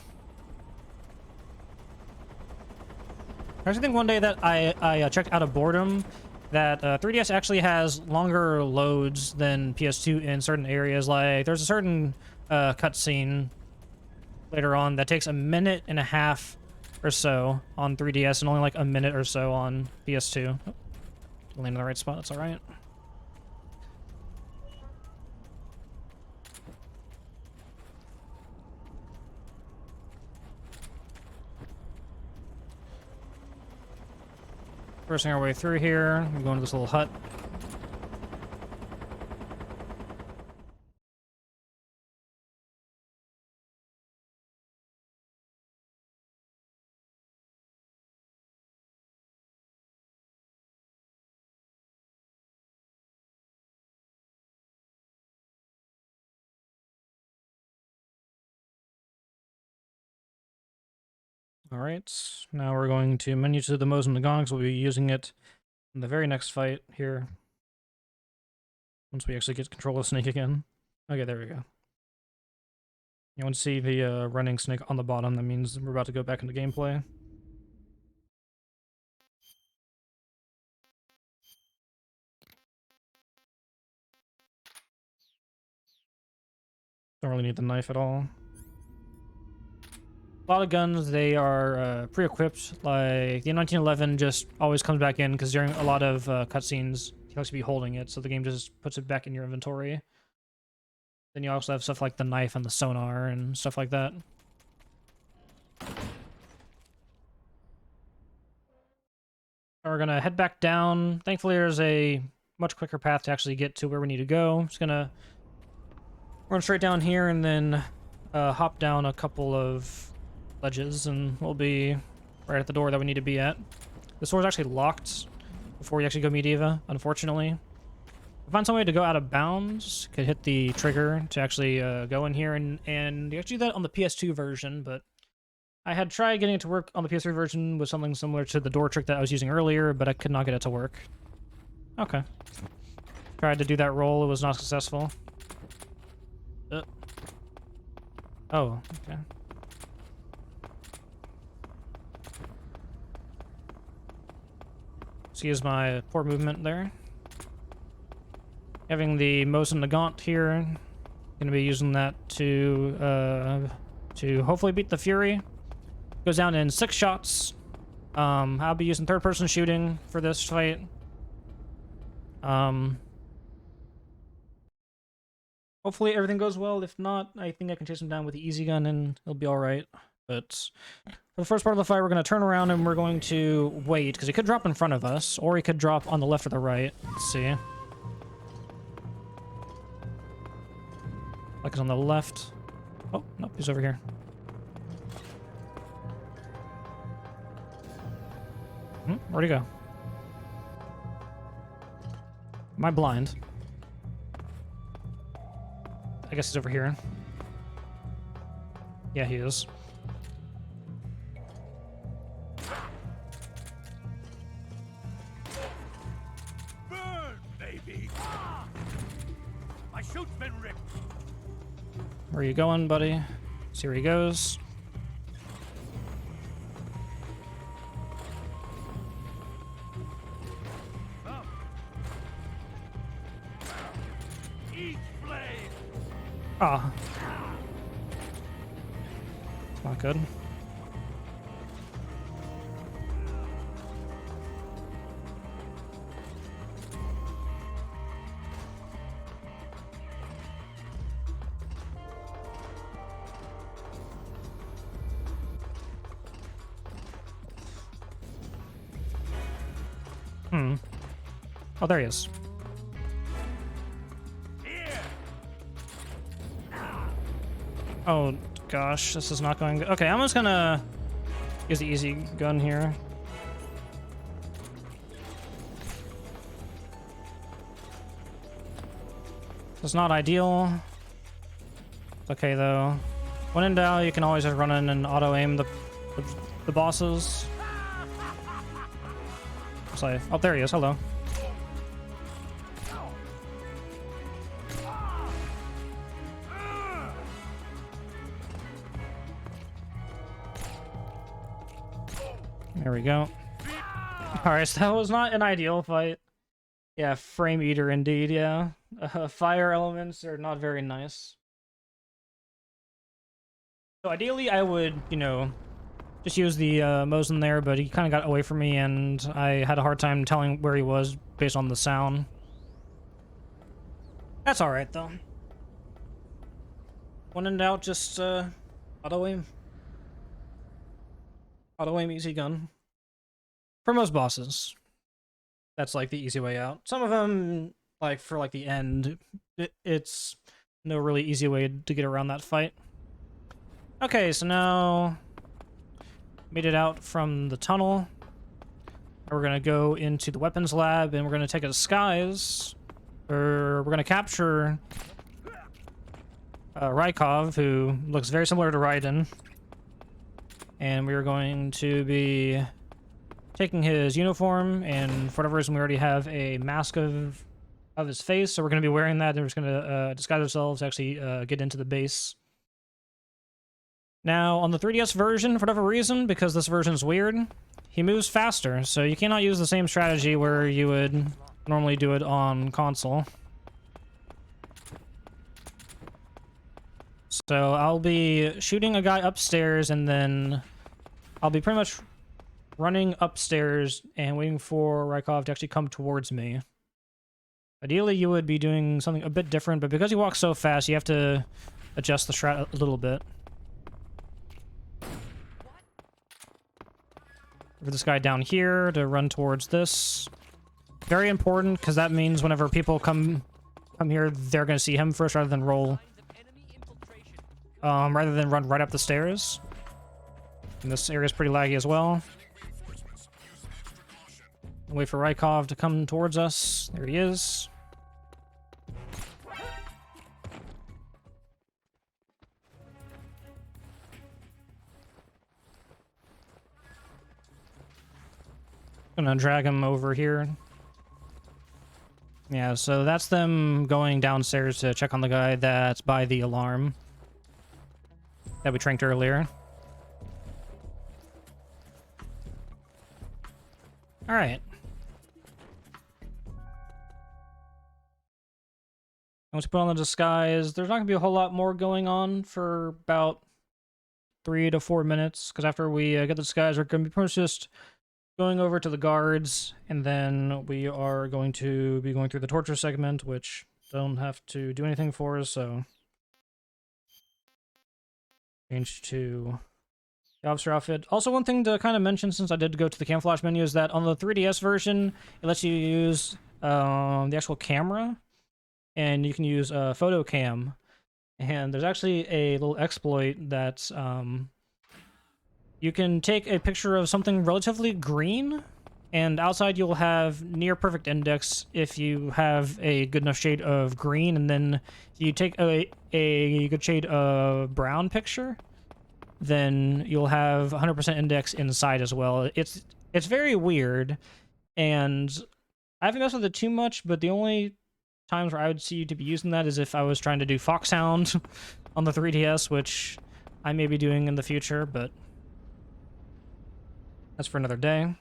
I actually think one day that I checked out of boredom that 3DS actually has longer loads than PS2 in certain areas. Like, there's a certain cutscene later on that takes a minute and a half or so on 3DS and only like a minute or so on PS2. Land in the right spot, that's alright. Forcing our way through here. We're going to this little hut. Alright, now we're going to menu to the Mo's and the Gongs. We'll be using it in the very next fight here. Once we actually get control of Snake again. Okay, there we go. You want to see the running Snake on the bottom, that means we're about to go back into gameplay. Don't really need the knife at all. A lot of guns, they are pre-equipped, like the M1911 just always comes back in because during a lot of cutscenes, you have to be holding it, so the game just puts it back in your inventory. Then you also have stuff like the knife and the sonar and stuff like that. We're gonna head back down. Thankfully, there's a much quicker path to actually get to where we need to go. Just gonna run straight down here and then hop down a couple of ledges, and we'll be right at the door that we need to be at. This door's actually locked before you actually go Mediva, unfortunately. If I find some way to go out of bounds, could hit the trigger to actually go in here, and you actually do that on the PS2 version, but I had tried getting it to work on the PS3 version with something similar to the door trick that I was using earlier, but I could not get it to work. Okay. Tried to do that roll, it was not successful. Oh, okay. Excuse my poor movement there. Having the Mosin Nagant here, gonna be using that to hopefully beat the Fury. Goes down in 6 shots. I'll be using third-person shooting for this fight. Hopefully everything goes well. If not, I think I can chase him down with the easy gun and it'll be alright. But for the first part of the fight, we're going to turn around and we're going to wait, because he could drop in front of us, or he could drop on the left or the right. Let's see. Like it's on the left. Oh, nope, he's over here. Where'd he go? Am I blind? I guess he's over here. Yeah, he is. Burn, baby! My chute's been ripped. Where are you going, buddy? See where he goes. Each blade! Ah. Not good. Oh, there he is. Oh, gosh, this is not going good. Okay, I'm just gonna use the easy gun here. It's not ideal. It's okay, though. When in doubt, you can always just run in and auto-aim the bosses. It's like, oh, there he is. Hello. There we go. Alright, so that was not an ideal fight. Yeah, frame eater indeed, yeah. Fire elements are not very nice. So ideally I would, you know, just used the Mosin there, but he kind of got away from me, and I had a hard time telling where he was based on the sound. That's alright, though. When in doubt, just auto-aim. Auto-aim easy gun. For most bosses. That's like the easy way out. Some of them, like for like the end, it's no really easy way to get around that fight. Okay, so now made it out from the tunnel. We're gonna go into the weapons lab and we're gonna take a disguise. Or we're gonna capture Rykov, who looks very similar to Raiden. And we are going to be taking his uniform, and for whatever reason we already have a mask of his face, so we're going to be wearing that, and we're just going to disguise ourselves to actually get into the base. Now, on the 3DS version, for whatever reason, because this version's weird, he moves faster, so you cannot use the same strategy where you would normally do it on console. So I'll be shooting a guy upstairs, and then I'll be pretty much running upstairs and waiting for Rykov to actually come towards me. Ideally, you would be doing something a bit different, but because he walks so fast, you have to adjust the strat a little bit. For this guy down here to run towards this. Very important, because that means whenever people come here, they're going to see him first rather than roll. Rather than run right up the stairs. And this area is pretty laggy as well. Wait for Rykov to come towards us. There he is. Gonna drag him over here. Yeah, so that's them going downstairs to check on the guy that's by the alarm that we tranked earlier. Alright. Once we put on the disguise, there's not going to be a whole lot more going on for about 3 to 4 minutes, because after we get the disguise, we're going to be pretty much just going over to the guards, and then we are going to be going through the torture segment, which don't have to do anything for us, so change to the officer outfit. Also, one thing to kind of mention, since I did go to the camouflage menu, is that on the 3DS version, it lets you use the actual camera, and you can use a photo cam. And there's actually a little exploit that you can take a picture of something relatively green, and outside you'll have near perfect index if you have a good enough shade of green, and then you take a good shade of brown picture, then you'll have 100% index inside as well. It's very weird, and I haven't messed with it too much, but the only times where I would see you to be using that is if I was trying to do Fox Sound on the 3DS, which I may be doing in the future, but that's for another day.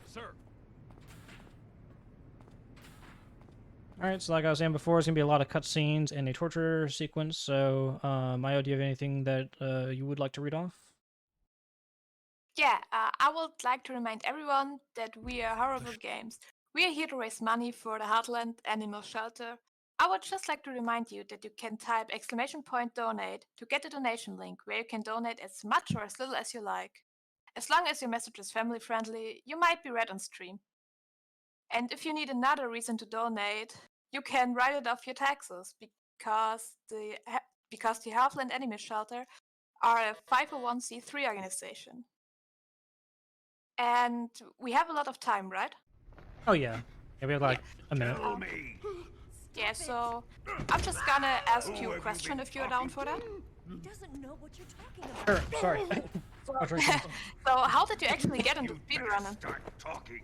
Sir. Alright, so like I was saying before, it's going to be a lot of cutscenes and a torture sequence, so Mayo, do you have anything that you would like to read off? Yeah, I would like to remind everyone that we are Horror-Ible Games. We are here to raise money for the Heartland Animal Shelter. I would just like to remind you that you can type !donate to get a donation link where you can donate as much or as little as you like. As long as your message is family friendly, you might be read on stream. And if you need another reason to donate, you can write it off your taxes, because the Heartland Animal Shelter are a 501c3 organization. And we have a lot of time, right? Oh yeah. Yeah, we have like a minute. Tell me. Yeah, so I'm just gonna ask you a question if you're down for that. He doesn't know what you're talking about. Sure, sorry. So how did you actually get into speedrunning? Start talking.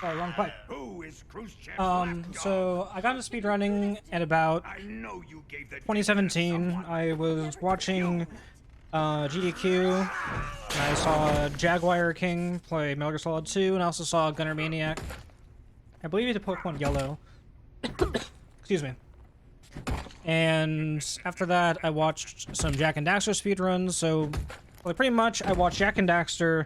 Sorry, wrong pipe. Who is Khrushchev's So I got into speedrunning at about I know you gave that 2017. I was watching GDQ, and I saw Jaguar King play Metal Gear Solid 2, and I also saw Gunner Maniac. I believe it's a Pokemon Yellow. Excuse me. And after that, I watched some Jak and Daxter speedruns. So, well, pretty much, I watched Jak and Daxter,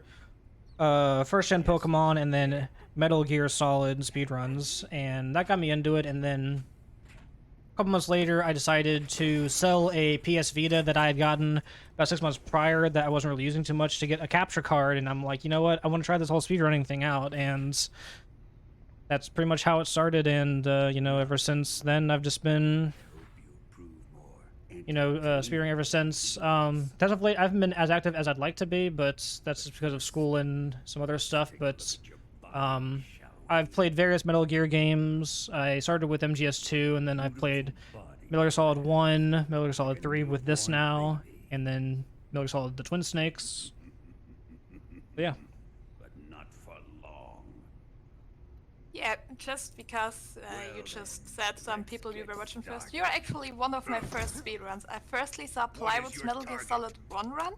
first gen Pokemon, and then Metal Gear Solid speedruns, and that got me into it. And then a couple months later, I decided to sell a PS Vita that I had gotten about 6 months prior that I wasn't really using too much to get a capture card. And I'm like, you know what? I want to try this whole speedrunning thing out. And that's pretty much how it started. And, you know, ever since then, I've just been, you know, speedrunning ever since. As of late, I haven't been as active as I'd like to be, but that's just because of school and some other stuff. But I've played various Metal Gear games. I started with MGS2, and then I've played Metal Gear Solid 1, Metal Gear Solid 3 with this now, and then Metal Gear Solid the Twin Snakes. But yeah. But not for long. Yeah, just because you just said some people you were watching first. You're actually one of my first speedruns. I firstly saw Plywood's Metal Gear Solid 1 run,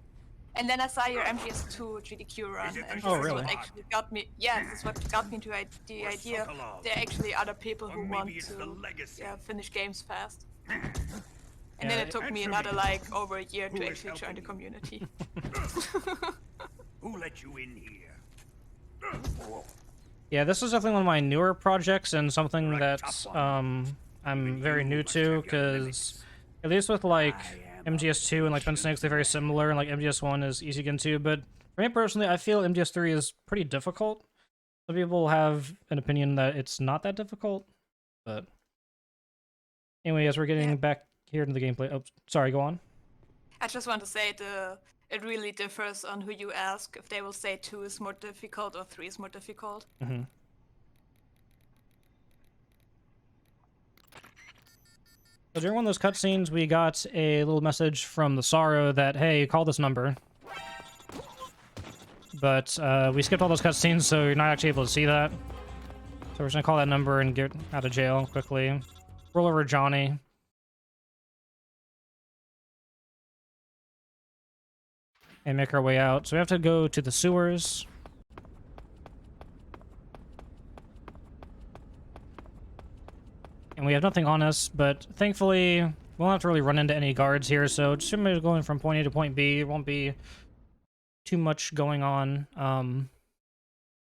and then I saw your MGS2 GDQ run, and this Oh, is really? what actually got me. Yeah, this is what got me to the idea. There are actually other people who want to finish games fast. And then Yeah, it took me another like over a year to actually join the community. Who let you in here? Yeah, this is definitely one of my newer projects and something that I'm very new to, because at least with like MGS2 and like Twin Snakes, they're very similar, and like MGS1 is easy to get into, but for me personally, I feel MGS3 is pretty difficult. Some people have an opinion that it's not that difficult, but anyway, as we're getting back here into the gameplay, oh, sorry, go on. I just want to say it really differs on who you ask. If they will say 2 is more difficult or 3 is more difficult. Mm-hmm. So during one of those cutscenes, we got a little message from the Sorrow that, hey, call this number. But we skipped all those cutscenes, so you're not actually able to see that. So we're just gonna call that number and get out of jail quickly. Roll over Johnny. And make our way out. So we have to go to the sewers. And we have nothing on us, but thankfully, we won't have to really run into any guards here, so just going from point A to point B. It won't be too much going on.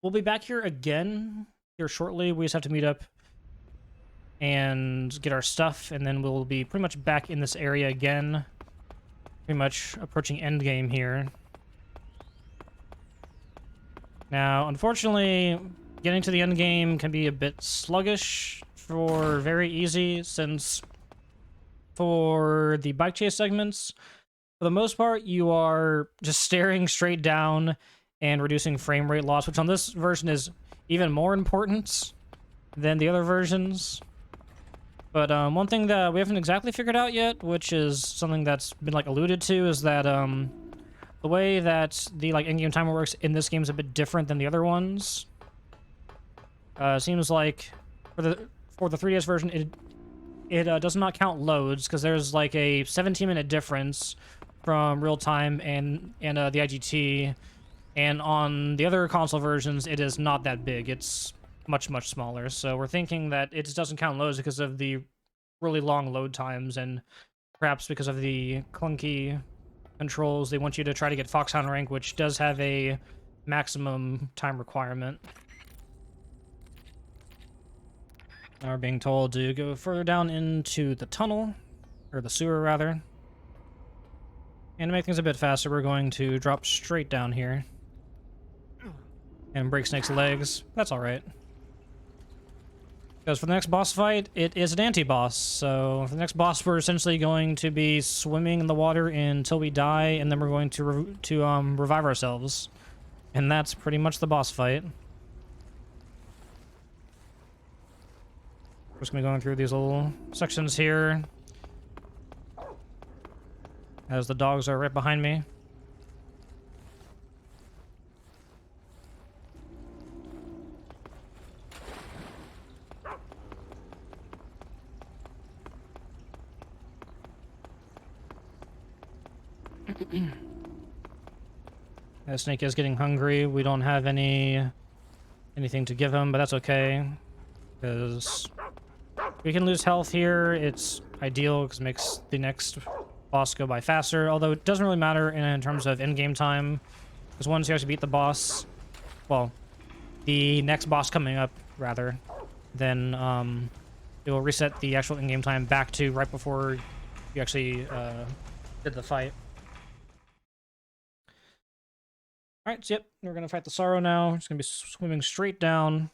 We'll be back here again here shortly. We just have to meet up and get our stuff, and then we'll be pretty much back in this area again. Pretty much approaching endgame here. Now, unfortunately, getting to the endgame can be a bit sluggish for very easy, since for the bike chase segments, for the most part, you are just staring straight down and reducing frame rate loss, which on this version is even more important than the other versions. But one thing that we haven't exactly figured out yet, which is something that's been like alluded to, is that the way that the like in-game timer works in this game is a bit different than the other ones. Seems like for the 3DS version, it does not count loads, because there's like a 17-minute difference from real time and the IGT, and on the other console versions, it is not that big. It's much smaller. So we're thinking that it just doesn't count loads because of the really long load times, and perhaps because of the clunky controls. They want you to try to get Foxhound rank, which does have a maximum time requirement. Now we're being told to go further down into the tunnel, or the sewer rather. And to make things a bit faster, we're going to drop straight down here and break Snake's legs. That's alright. Because for the next boss fight, it is an anti-boss. So for the next boss, we're essentially going to be swimming in the water until we die, and then we're going to revive ourselves. And that's pretty much the boss fight. We're just going to be going through these little sections here, as the dogs are right behind me. Snake is getting hungry. We don't have anything to give him, but that's okay. because we can lose health here. It's ideal because it makes the next boss go by faster, although it doesn't really matter in terms of in-game time, because once you actually beat the boss, well, the next boss coming up, rather, then it will reset the actual in-game time back to right before you actually did the fight. Alright, so yep, we're going to fight the Sorrow now. It's going to be swimming straight down,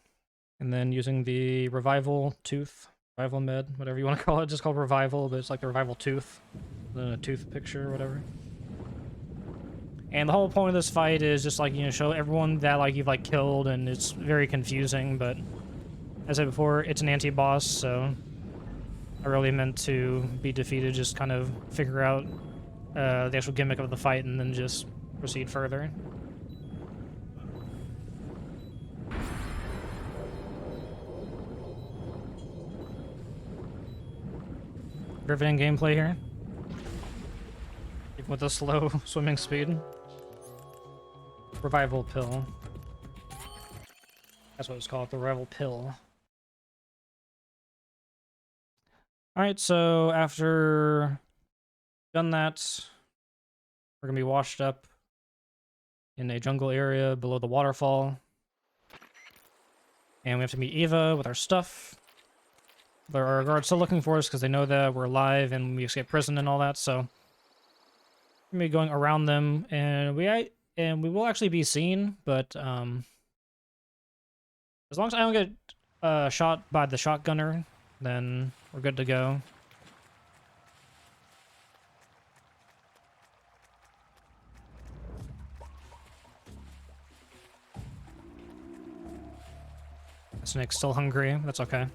and then using the Revival Tooth, Revival Med, whatever you want to call it. Just called Revival, but it's like the Revival Tooth, then a tooth picture or whatever. And the whole point of this fight is just like, you know, show everyone that like you've like killed, and it's very confusing, but as I said before, it's an anti-boss, so I really meant to be defeated, just kind of figure out the actual gimmick of the fight and then just proceed further. Riveting gameplay here. Even with the slow swimming speed. Revival Pill. That's what it's called, the Revival Pill. Alright, so after done that, we're gonna be washed up in a jungle area below the waterfall. And we have to meet Eva with our stuff. There are guards still looking for us because they know that we're alive and we escaped prison and all that, so we're gonna be going around them, and we will actually be seen, but as long as I don't get shot by the shotgunner, then we're good to go. The snake's still hungry. That's okay.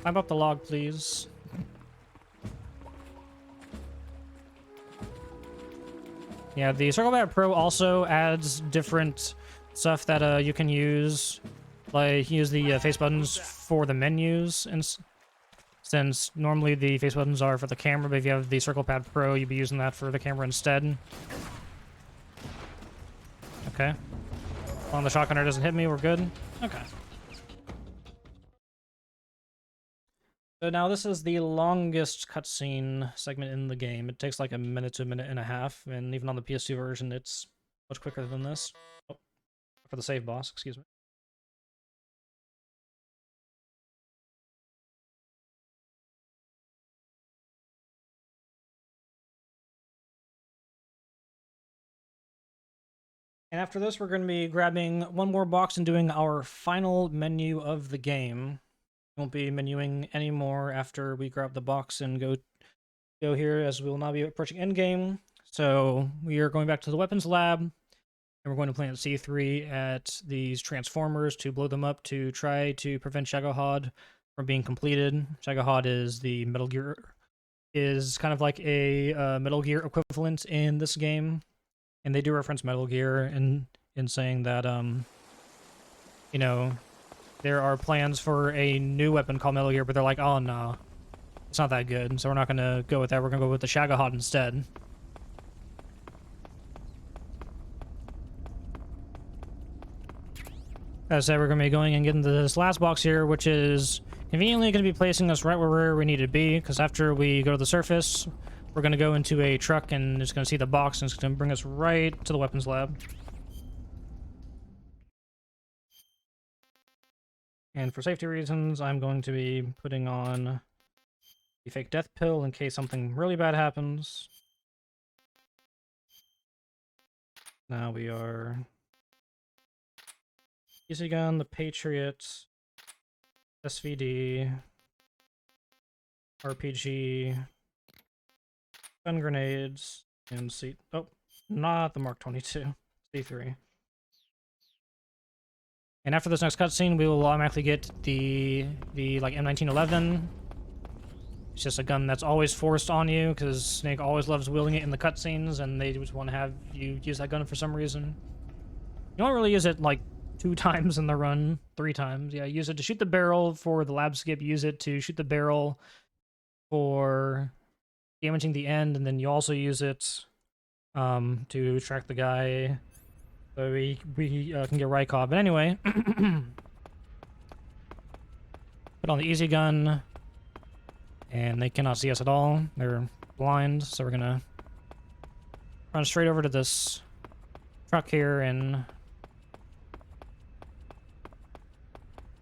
Climb up the log, please. Yeah, the Circle Pad Pro also adds different stuff that you can use. Like, use the face buttons for the menus, and since normally the face buttons are for the camera, but if you have the Circle Pad Pro, you'd be using that for the camera instead. Okay. As long as the shotgunner doesn't hit me, we're good. Okay. So now this is the longest cutscene segment in the game. It takes like a minute to a minute and a half, and even on the PS2 version, it's much quicker than this. Oh, for the save boss, excuse me. And after this, we're going to be grabbing one more box and doing our final menu of the game. Won't be menuing anymore after we grab the box and go here, as we will now be approaching endgame. So we are going back to the weapons lab, and we're going to plant C3 at these transformers to blow them up to try to prevent Shagohod from being completed. Shagohod is the Metal Gear, is kind of like a Metal Gear equivalent in this game, and they do reference Metal Gear in saying that you know, there are plans for a new weapon called Metal Gear, but they're like, oh no, it's not that good, so we're not going to go with that. We're going to go with the Shagohod instead. As I said, we're going to be going and getting to this last box here, which is conveniently going to be placing us right where we need to be, because after we go to the surface, we're going to go into a truck and it's going to see the box, and it's going to bring us right to the weapons lab. And for safety reasons, I'm going to be putting on the fake death pill in case something really bad happens. Now we are easy gun, the Patriot, SVD, RPG, gun grenades, and oh, not the Mark 22, C3. And after this next cutscene, we will automatically get the like M1911. It's just a gun that's always forced on you, because Snake always loves wielding it in the cutscenes, and they just want to have you use that gun for some reason. You don't really use it like 2 times in the run, 3 times. Yeah, use it to shoot the barrel for the lab skip, use it to shoot the barrel for damaging the end, and then you also use it to track the guy. So we can get Rykov. But anyway, put on the easy gun, and they cannot see us at all. They're blind, so we're gonna run straight over to this truck here and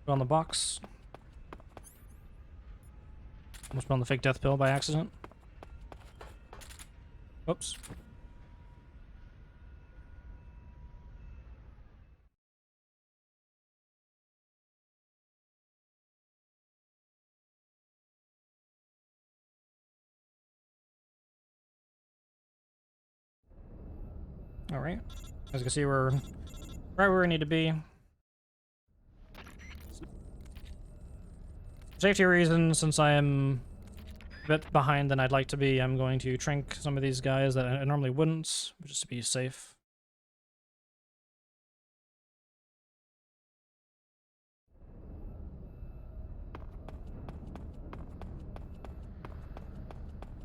put on the box. Almost put on the fake death pill by accident. Whoops. Alright. As you can see, we're right where we need to be. For safety reasons, since I am a bit behind than I'd like to be, I'm going to trank some of these guys that I normally wouldn't, just to be safe.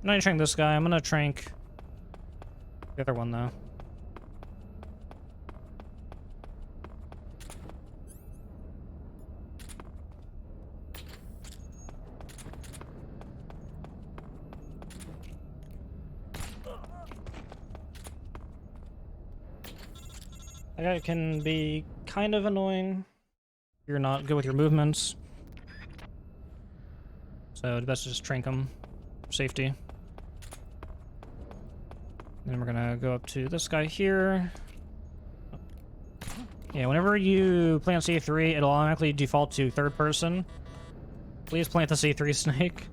I'm not gonna trank this guy, I'm gonna trank the other one though. That guy can be kind of annoying if you're not good with your movements. So it's best to just trank him for safety. Then we're gonna go up to this guy here. Yeah, whenever you plant C3, it'll automatically default to third person. Please plant the C3 snake.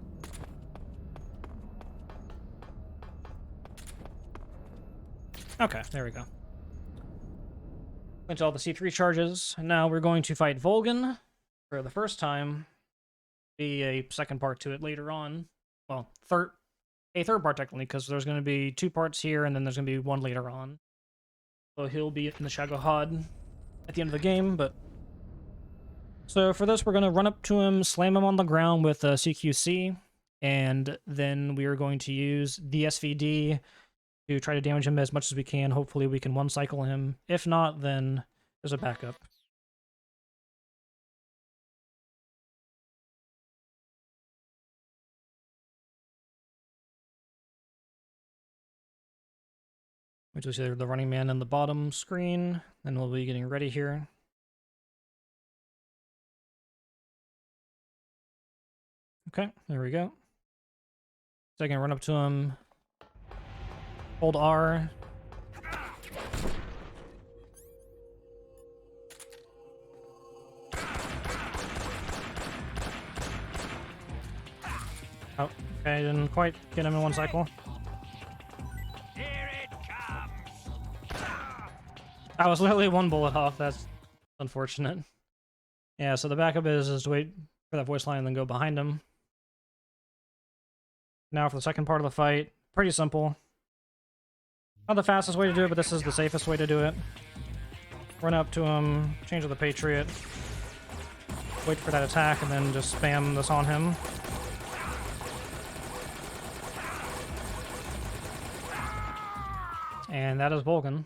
Okay, there we go. Went to all the C3 charges. Now we're going to fight Volgan for the first time. Be a second part to it later on. Well, a third part technically, because there's going to be 2 parts here, and then there's going to be 1 later on. So he'll be in the Shagohod at the end of the game, but... So for this, we're going to run up to him, slam him on the ground with CQC, and then we are going to use the SVD to try to damage him as much as we can. Hopefully we can one-cycle him. If not, then there's a backup. Which is the running man in the bottom screen. Then we'll be getting ready here. Okay, there we go. So I can run up to him. Hold R. Oh, okay, I didn't quite get him in one cycle. Here it comes. I was literally 1 bullet off. That's unfortunate. Yeah, so the backup is to wait for that voice line and then go behind him. Now for the second part of the fight, pretty simple. Not the fastest way to do it, but this is the safest way to do it. Run up to him, change to the Patriot, wait for that attack, and then just spam this on him. And that is Volgan.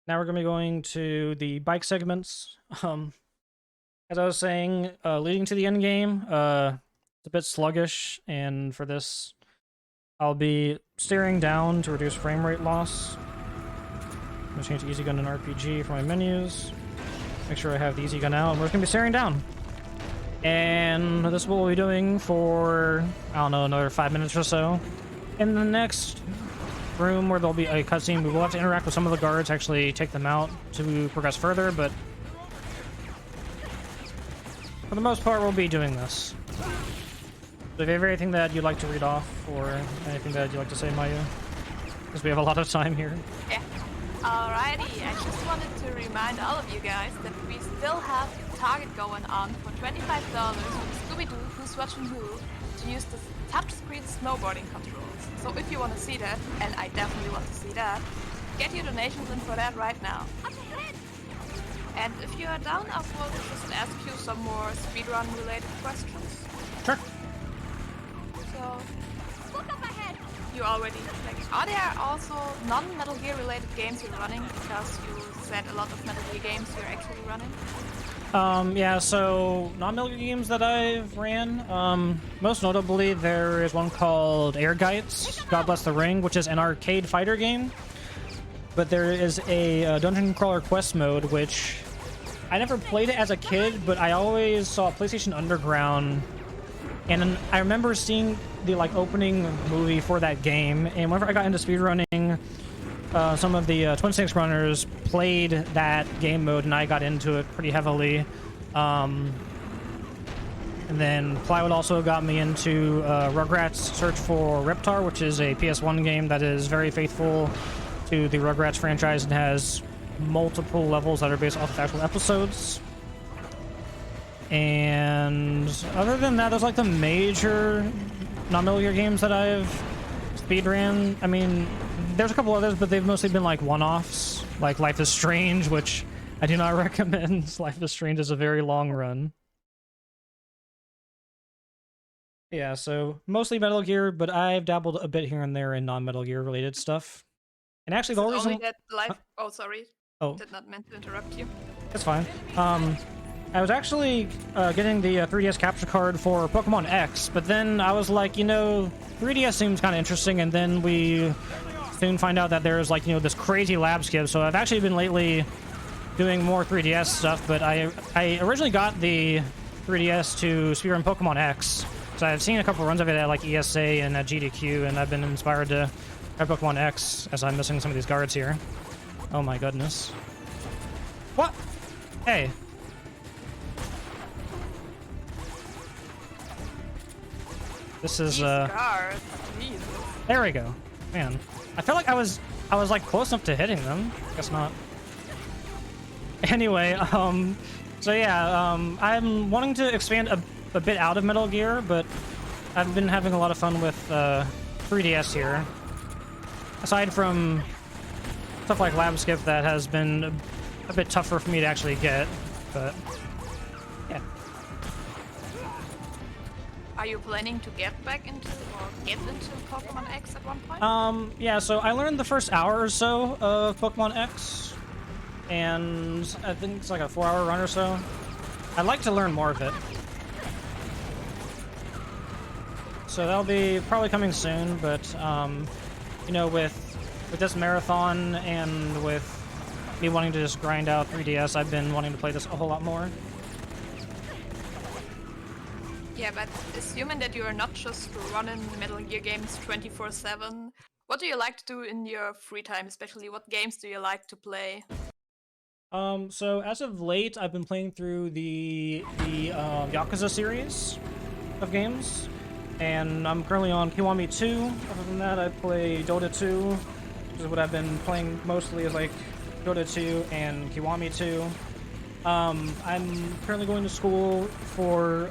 Now we're going to be going to the bike segments. As I was saying, leading to the end game, it's a bit sluggish, and for this, I'll be steering down to reduce frame rate loss. I'm going to change to easy gun and RPG for my menus. Make sure I have the easy gun out, and we're just going to be staring down. And this is what we'll be doing for, I don't know, another 5 minutes or so. In the next room where there'll be a cutscene, we will have to interact with some of the guards, actually take them out to progress further, but for the most part, we'll be doing this. So if you have anything that you'd like to read off, or anything that you'd like to say, Maya, because we have a lot of time here. Yeah. Alrighty, I just wanted to remind all of you guys that we still have a target going on for $25 with Scooby-Doo, Who's Watching Who, to use the touchscreen snowboarding controls. So if you want to see that, and I definitely want to see that, get your donations in for that right now. And if you are down, I will just ask you some more speedrun related questions. Sure. So, Look up ahead! you already like, are there also non-Metal Gear related games you're running? Because you said a lot of Metal Gear games you're actually running. Yeah, so non-Metal Gear games that I've ran, most notably there is one called Airgites, God Bless the Ring, which is an arcade fighter game. But there is a dungeon crawler quest mode, which I never played it as a kid, but I always saw PlayStation Underground, and I remember seeing the like opening movie for that game. And whenever I got into speedrunning, some of the Twin Snakes runners played that game mode, and I got into it pretty heavily. And then Plywood also got me into Rugrats Search for Reptar, which is a PS1 game that is very faithful to the Rugrats franchise and has multiple levels that are based off of actual episodes. And other than that, there's like the major non-Metal Gear games that I've speedran. I mean, there's a couple others, but they've mostly been like one-offs, like Life is Strange, which I do not recommend. Life is Strange is a very long run. Yeah, so mostly Metal Gear, but I've dabbled a bit here and there in non-Metal Gear related stuff. And actually, the whole reason... Only that life... Oh, sorry. Oh. Did not mean to interrupt you. That's fine. I was actually getting the 3DS capture card for Pokemon X, but then I was like, you know, 3DS seems kind of interesting, and then we soon find out that there's like, you know, this crazy lab skip, so I've actually been lately doing more 3DS stuff, but I originally got the 3DS to speedrun Pokemon X, so I've seen a couple runs of it at like ESA and at GDQ, and I've been inspired to have Pokemon X as I'm missing some of these guards here. Oh my goodness. What? Hey. This is Guards, Jesus. There we go. Man, I feel like I was like close enough to hitting them. Guess not. Anyway, so yeah, I'm wanting to expand a bit out of Metal Gear, but I've been having a lot of fun with 3DS here. Aside from stuff like Lab Skip that has been a bit tougher for me to actually get, but yeah. Are you planning to get back into or get into Pokemon X at one point? Yeah, so I learned the first hour or so of Pokemon X, and I think it's like a 4-hour run or so. I'd like to learn more of it. So that'll be probably coming soon, but, you know, with this marathon and with me wanting to just grind out 3DS, I've been wanting to play this a whole lot more. Yeah, but assuming that you are not just running Metal Gear games 24/7, what do you like to do in your free time? Especially, what games do you like to play? So as of late, I've been playing through the Yakuza series of games, and I'm currently on Kiwami 2. Other than that, I play Dota 2, which is what I've been playing mostly, is like Dota 2 and Kiwami 2. I'm currently going to school for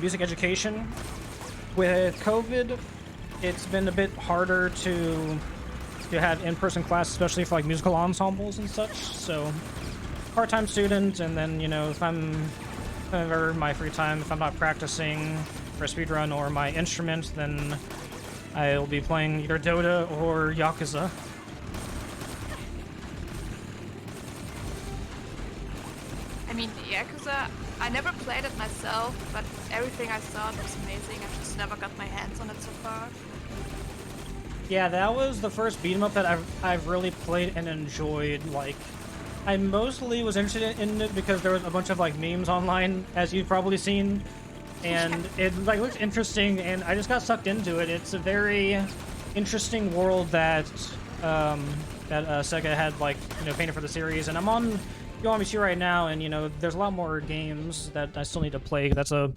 music education. With COVID, it's been a bit harder to have in-person class, especially for like musical ensembles and such. So, part-time student, and then, you know, if I'm ever my free time, if I'm not practicing for a speedrun or my instrument, then I'll be playing either Dota or Yakuza. I mean, Yakuza, I never played it myself, but everything I saw looks amazing. I just never got my hands on it so far. Yeah, that was the first beat 'em up that I've really played and enjoyed. Like, I mostly was interested in it because there was a bunch of like memes online, as you've probably seen, and it like looks interesting, and I just got sucked into it. It's a very interesting world that Sega had, like, you know, painted for the series, and I'm on Kiwami 2 right now, and, you know, there's a lot more games that I still need to play. That's a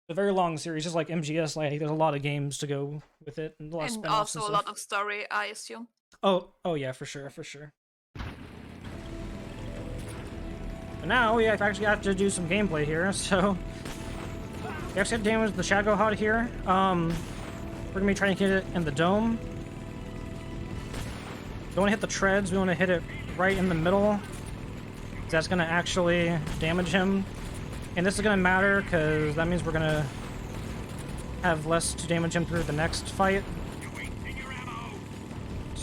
very long series, just like MGS. Like, there's a lot of games to go with it, and, And also a lot of story, I assume. Oh yeah, for sure, for sure. But now we actually have to do some gameplay here, so we actually have to damage the Shadow Hod here. We're gonna be trying to hit it in the dome. We want to hit the treads. We want to hit it right in the middle. That's gonna actually damage him, and this is gonna matter because that means we're gonna have less to damage him through the next fight.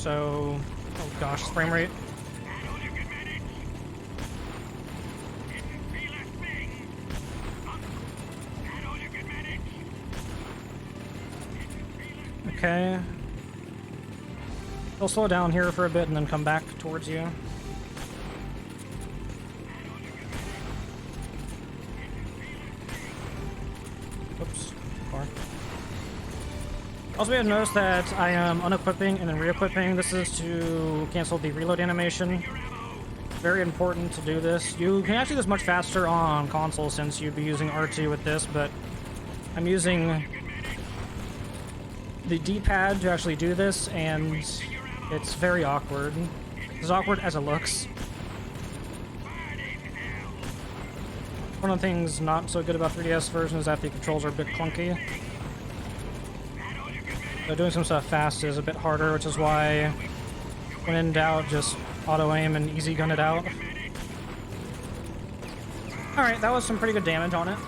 So, oh gosh, frame rate. Okay. He'll slow down here for a bit and then come back towards you. Oops. Far. Also, we have noticed that I am unequipping and then re-equipping. This is to cancel the reload animation. Very important to do this. You can actually do this much faster on console since you'd be using R2 with this, but I'm using the D-pad to actually do this, and it's very awkward. It's as awkward as it looks. One of the things not so good about 3DS version is that the controls are a bit clunky. So doing some stuff fast is a bit harder, which is why when in doubt, just auto-aim and easy gun it out. Alright, that was some pretty good damage on it.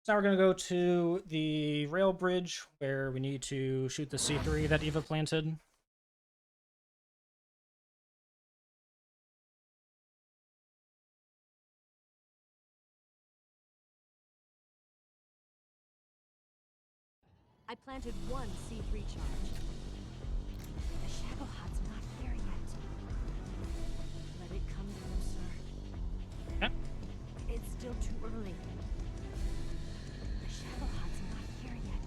So now we're going to go to the rail bridge where we need to shoot the C3 that Eva planted. I planted one C3 charge. The Shadowheart's not here yet. Let it come closer. Okay. It's still too early. The Shadowheart's not here yet.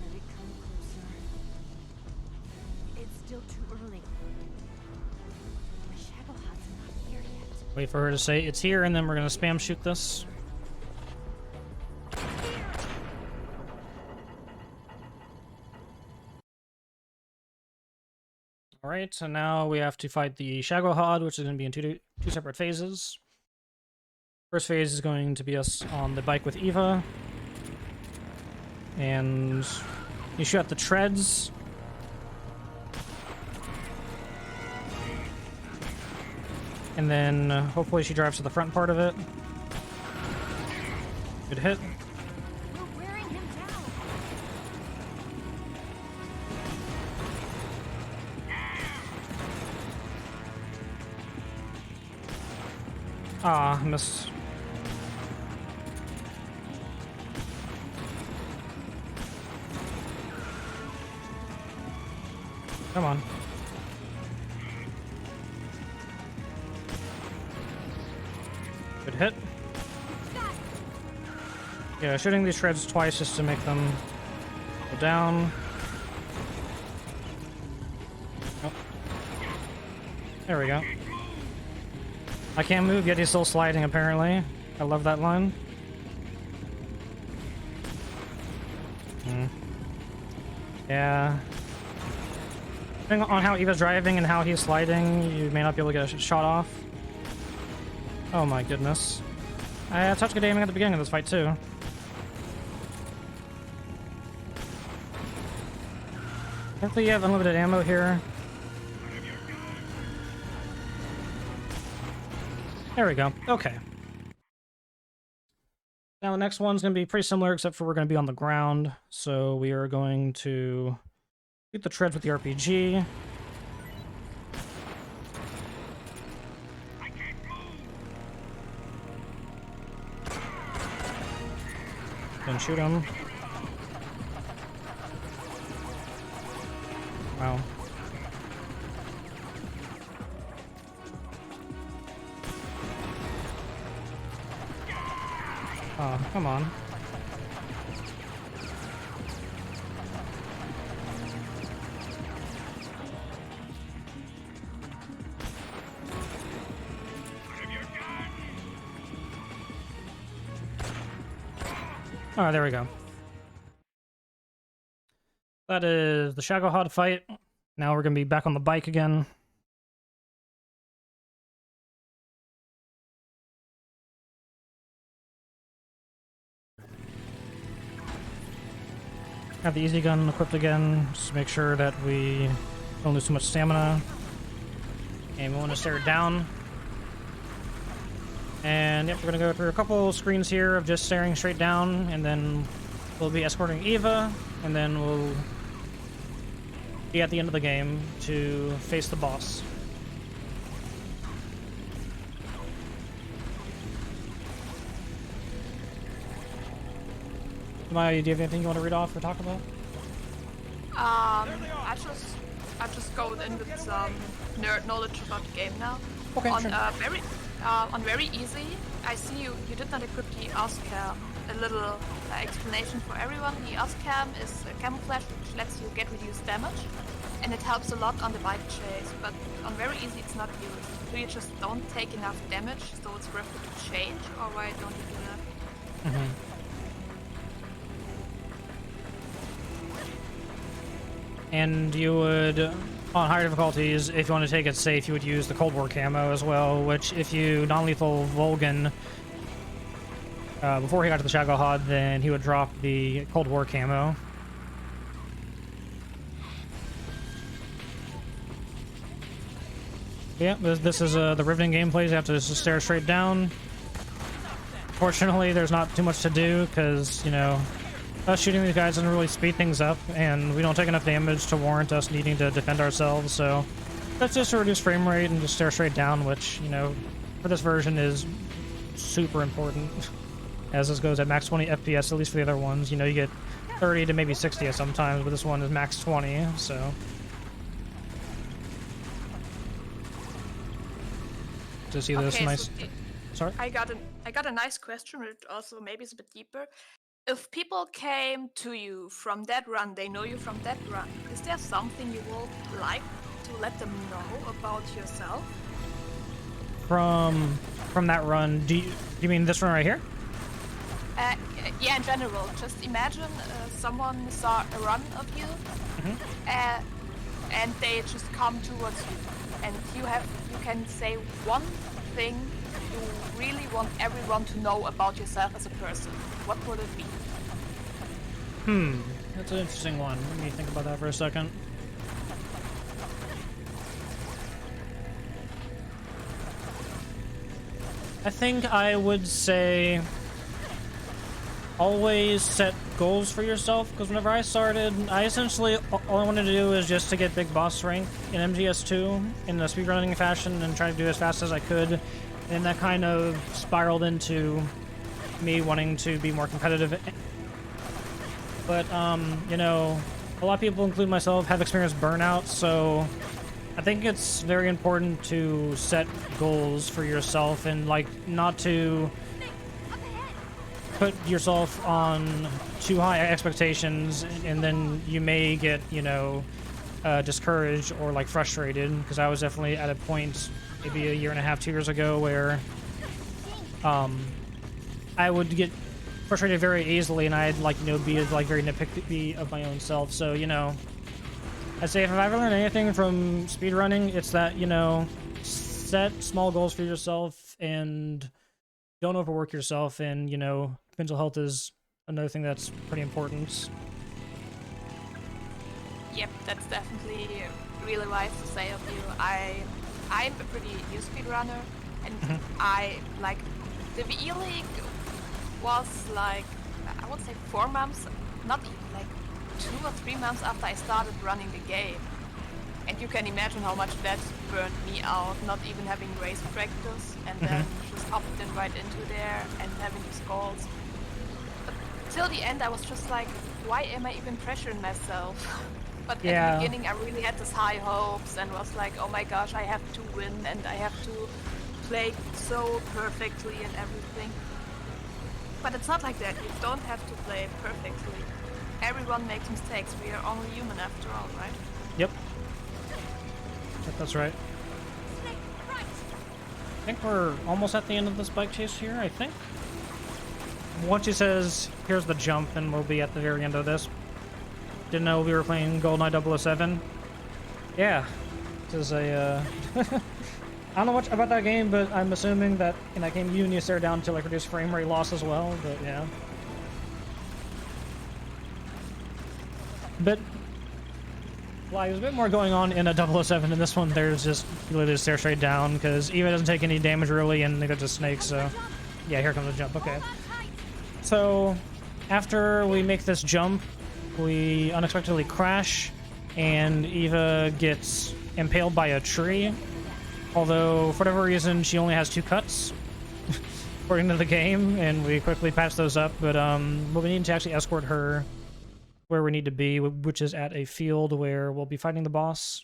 Let it come closer. It's still too early. The Shadowheart's not here yet. Wait for her to say it's here, and then we're going to spam shoot this. Alright, so now we have to fight the Shagohod, which is going to be in two separate phases. First phase is going to be us on the bike with Eva. And you shoot at the treads. And then hopefully she drives to the front part of it. Good hit. We're wearing him down. Ah, missed. Come on. Good hit. Yeah, shooting these shreds twice just to make them go down. Oh. There we go. I can't move, yet he's still sliding, apparently. I love that line. Yeah. Depending on how Eva's driving and how he's sliding, you may not be able to get a shot off. Oh my goodness. I had such good aiming at the beginning of this fight, too. Hopefully you have unlimited ammo here. There we go. Okay. Now the next one's going to be pretty similar, except for we're going to be on the ground. So we are going to shoot the treads with the RPG. Then shoot him. Wow. Oh, come on. Oh, there we go. That is the Shagohod fight. Now we're going to be back on the bike again. Have the easy gun equipped again, just to make sure that we don't lose too much stamina. And we want to stare it down. And yep, we're going to go through a couple screens here of just staring straight down, and then we'll be escorting Eva, and then we'll be at the end of the game to face the boss. Maya, do you have anything you want to read off or talk about? I just go in with some nerd knowledge about the game now. Okay, on sure. On very easy, I see you did not equip the Oscam. A little explanation for everyone. The Oscam is a camouflage which lets you get reduced damage, and it helps a lot on the bike chase. But on very easy, it's not used. So you just don't take enough damage, so it's worth it to change. Or why don't you do that? Mm-hmm. And you would, on higher difficulties, if you want to take it safe, you would use the Cold War camo as well, which if you non-lethal Volgan before he got to the Shadow HOD, then he would drop the Cold War camo. Yeah, this is the riveting gameplays. You have to just stare straight down. Fortunately, there's not too much to do, because, you know, us shooting these guys doesn't really speed things up, and we don't take enough damage to warrant us needing to defend ourselves, so that's just to reduce frame rate and just stare straight down, which, you know, for this version is super important, as this goes at max 20 FPS, at least for the other ones. You know, you get 30 to maybe 60 at sometimes, but this one is max 20, so. To see this Okay, nice... so Sorry? I got a nice question, which also maybe is a bit deeper. If people came to you from that run, they know you from that run, is there something you would like to let them know about yourself? From that run, do you mean this run right here? Yeah, in general. Just imagine someone saw a run of you, and they just come towards you, and you can say one thing you really want everyone to know about yourself as a person. What would it be? That's an interesting one. Let me think about that for a second. I think I would say always set goals for yourself, because whenever I started, I essentially, all I wanted to do is just to get big boss rank in MGS2 in a speedrunning fashion and try to do as fast as I could, and that kind of spiraled into me wanting to be more competitive. But, you know, a lot of people, including myself, have experienced burnout, so I think it's very important to set goals for yourself and, like, not to put yourself on too high expectations, and then you may get, you know, discouraged or, like, frustrated, because I was definitely at a point maybe a year and a half, 2 years ago, where I would get frustrated very easily, and I'd, like, you know, be like very nitpicky of my own self. So, you know, I'd say if I've ever learned anything from speedrunning, it's that, you know, set small goals for yourself and don't overwork yourself, and, you know, mental health is another thing that's pretty important. Yep, that's definitely really wise to say of you. I'm a pretty new speedrunner, and I, like, the VE League was, like, I would say 4 months, not even, like 2 or 3 months after I started running the game. And you can imagine how much that burned me out, not even having race practice, and then just hopped in right into there and having these goals. But till the end, I was just like, why am I even pressuring myself? But at the beginning, I really had this high hopes and was like, oh my gosh, I have to win and I have to play so perfectly and everything. But it's not like that. You don't have to play perfectly. Everyone makes mistakes. We are only human after all, right? Yep. That's right. I think we're almost at the end of this bike chase here, I think. Once he says, here's the jump, then we'll be at the very end of this. Didn't know we were playing GoldenEye 007. Yeah. This is a, I don't know much about that game, but I'm assuming that in that game you need to stare down to, like, reduce frame rate loss as well, but yeah. But like, there's a bit more going on in a 007. In this one, there's just literally just stare straight down, because Eva doesn't take any damage really, and they got just snakes, so yeah, here comes the jump. Okay. So after we make this jump, we unexpectedly crash, and Eva gets impaled by a tree. Although, for whatever reason, she only has 2 cuts, according to the game, and we quickly patch those up. But we need to actually escort her where we need to be, which is at a field where we'll be fighting the boss.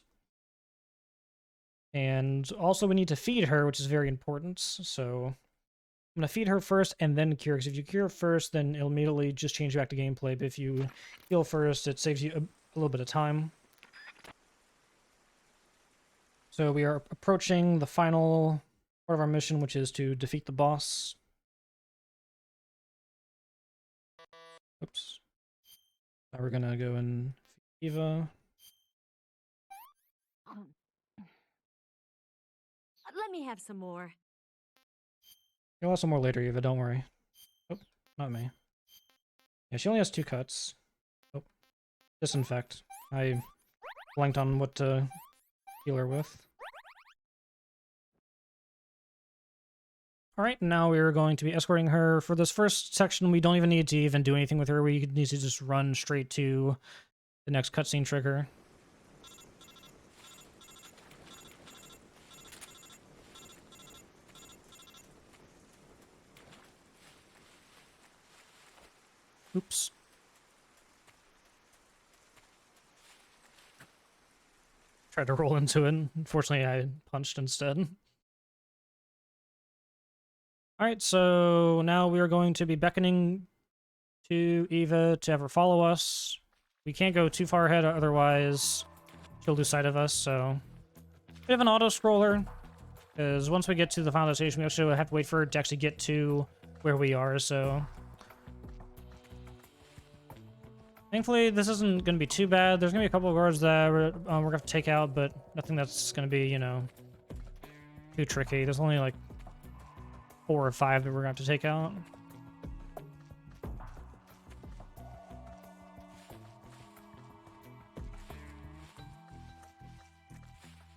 And also we need to feed her, which is very important. So I'm going to feed her first and then cure, because if you cure first, then it'll immediately just change back to gameplay. But if you heal first, it saves you a little bit of time. So we are approaching the final part of our mission, which is to defeat the boss. Oops. Now we're gonna go and feed Eva. Let me have some more. You'll have some more later, Eva, don't worry. Oh, not me. Yeah, she only has 2 cuts. Oh, disinfect. I blanked on what to heal her with. Alright, now we're going to be escorting her. For this first section, we don't even need to even do anything with her. We need to just run straight to the next cutscene trigger. Oops. Tried to roll into it. Unfortunately, I punched instead. Alright, so now we are going to be beckoning to Eva to have her follow us. We can't go too far ahead, otherwise she'll lose sight of us, so... Bit of an auto-scroller, because once we get to the final destination, we actually have to wait for her to actually get to where we are, so... Thankfully, this isn't going to be too bad. There's going to be a couple of guards that we're going to have to take out, but nothing that's going to be, you know, too tricky. There's only, like, 4 or 5 that we're going to have to take out.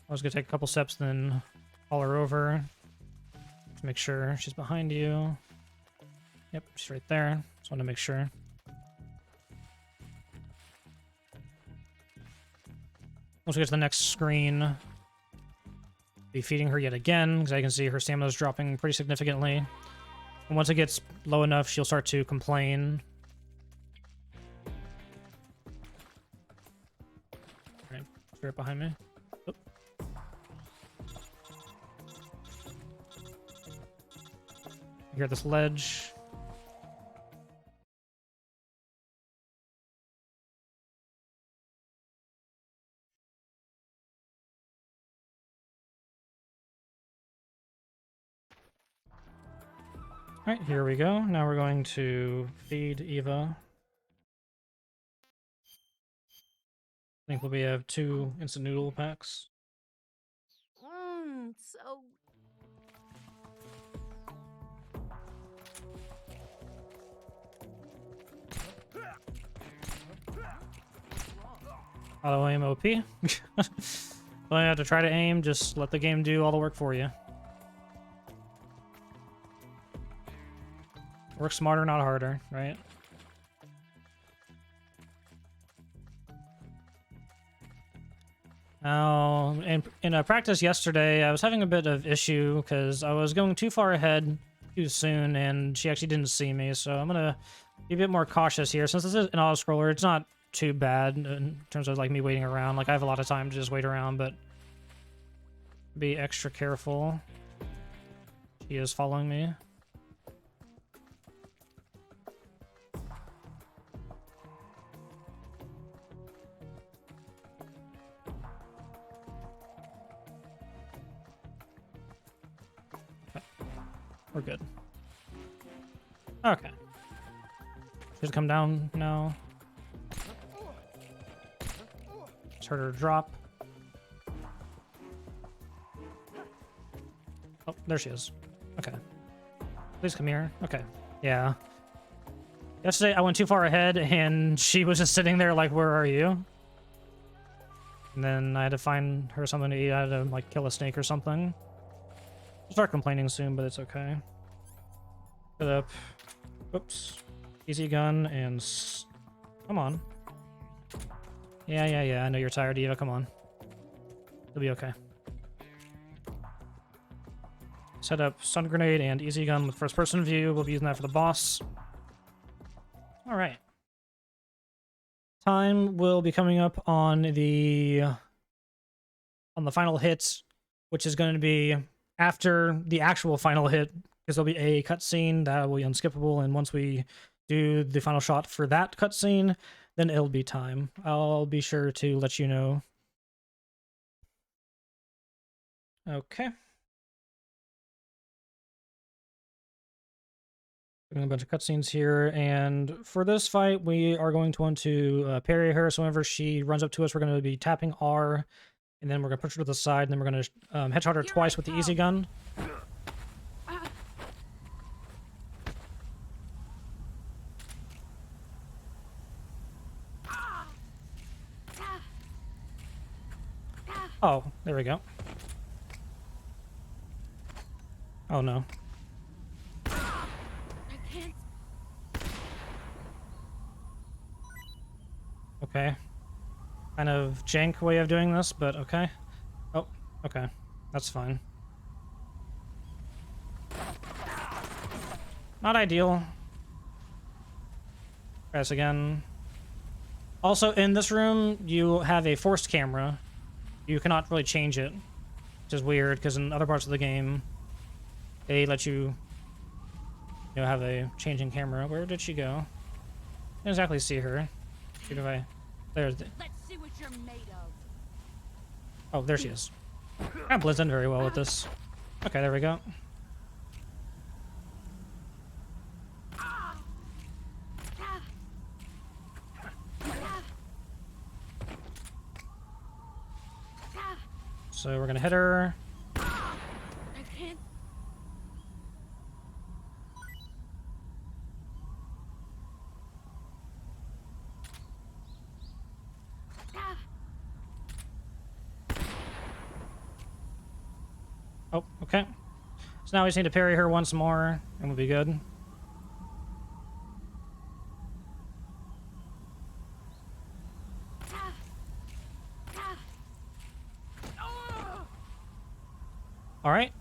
I was going to take a couple steps, then call her over to make sure she's behind you. Yep, she's right there. Just want to make sure. Once we get to the next screen, be feeding her yet again, because I can see her stamina is dropping pretty significantly. And once it gets low enough, she'll start to complain. Alright, she's right behind me. Oh. Here at this ledge. Alright, here we go. Now we're going to feed Eva. Thankfully we have 2 instant noodle packs. So... Auto aim OP. Don't have to try to aim, just let the game do all the work for you. Work smarter, not harder, right? Now, in a practice yesterday, I was having a bit of issue because I was going too far ahead too soon, and she actually didn't see me, so I'm gonna be a bit more cautious here. Since this is an auto-scroller, it's not too bad in terms of like me waiting around. Like, I have a lot of time to just wait around, but be extra careful. She is following me. We're good. Okay. Just come down now. Just heard her drop. Oh, there she is. Okay. Please come here. Okay. Yeah. Yesterday I went too far ahead and she was just sitting there like, where are you? And then I had to find her something to eat. I had to like kill a snake or something. She'll start complaining soon, but it's okay. Get up. Oops. Easy gun and... Come on. Yeah. I know you're tired, Eva. Come on. You'll be okay. Set up stun grenade and easy gun with first person view. We'll be using that for the boss. Alright. Time will be coming up on the final hit, which is going to be after the actual final hit, because there'll be a cutscene that will be unskippable, and once we do the final shot for that cutscene, then it'll be time. I'll be sure to let you know. Okay. Doing a bunch of cutscenes here, and for this fight, we are going to want to parry her. So whenever she runs up to us, we're going to be tapping R, and then we're going to push her to the side, and then we're going to headshot her twice with the easy gun. Oh, there we go. Oh no. Okay. Kind of jank way of doing this, but okay. Oh, okay. That's fine. Not ideal. Press again. Also, in this room, you have a forced camera. You cannot really change it, which is weird, because in other parts of the game, they let you, have a changing camera. Where did she go? I didn't exactly see her. See if I... There's the... Let's see what you're made of. Oh, there she is. Kind of blends in very well with this. Okay, there we go. So we're gonna hit her. I can't. Oh, okay. So now we just need to parry her once more, and we'll be good. Alright,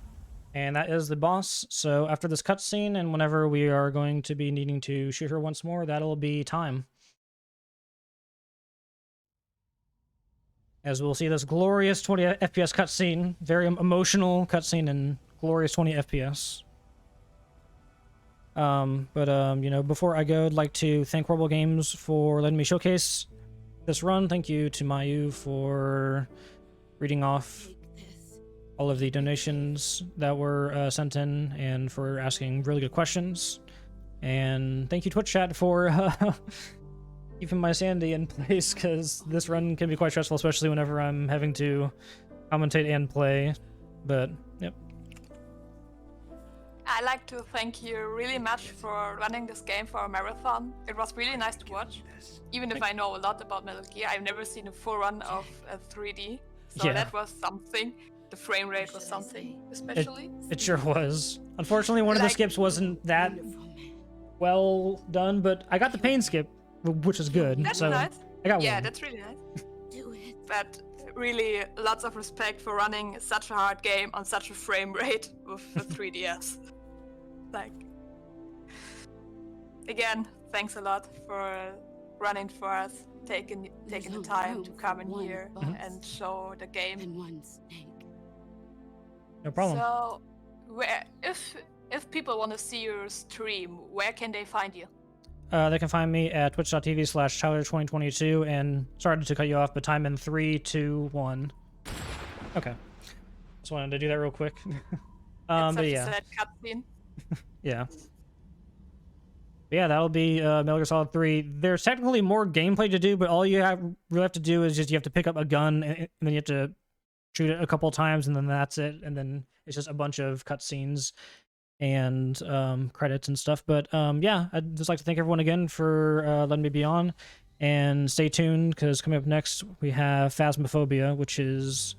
and that is the boss. So after this cutscene, and whenever we are going to be needing to shoot her once more, that'll be time. As we'll see this glorious 20 FPS cutscene, very emotional cutscene and glorious 20 FPS. Before I go, I'd like to thank Horror-Ible Games for letting me showcase this run. Thank you to Mayu for reading off all of the donations that were sent in, and for asking really good questions. And thank you, Twitch chat, for keeping my sanity in place, because this run can be quite stressful, especially whenever I'm having to commentate and play. But, yep. I'd like to thank you really much for running this game for a marathon. It was really nice to watch. Even if I know a lot about Metal Gear, I've never seen a full run of 3D. So Yeah. that was something. The frame rate was something, especially. It sure was. Unfortunately, one of the skips wasn't that well done, but I got the pain skip, which is good. That's so nice. I got Yeah, one. that's really nice. Do it. But really, lots of respect for running such a hard game on such a frame rate with the 3DS. Like, again, thanks a lot for running for us, taking the time to come in here and show the game. And one snake. No problem. So, where if people want to see your stream, where can they find you? They can find me at twitch.tv/Tyler2022, and sorry to cut you off, but time in 3, 2, 1. Okay. Just wanted to do that real quick. It's But such a yeah. sad cutscene. Yeah. But yeah, that'll be Metal Gear Solid 3. There's technically more gameplay to do, but all you really have to do is just you have to pick up a gun, and then you have to shoot it a couple times, and then that's it. And then it's just a bunch of cutscenes and credits and stuff. But yeah, I'd just like to thank everyone again for letting me be on. And stay tuned, because coming up next, we have Phasmophobia, which is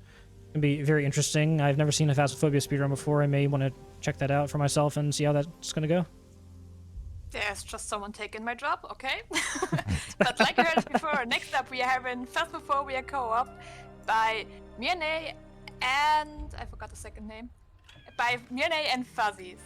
going to be very interesting. I've never seen a Phasmophobia speedrun before. I may want to check that out for myself and see how that's going to go. There's just someone taking my job, okay? But like you heard before, next up we are having Phasmophobia Co-op by Mirne and... I forgot the second name. By Mirne and Fuzzies.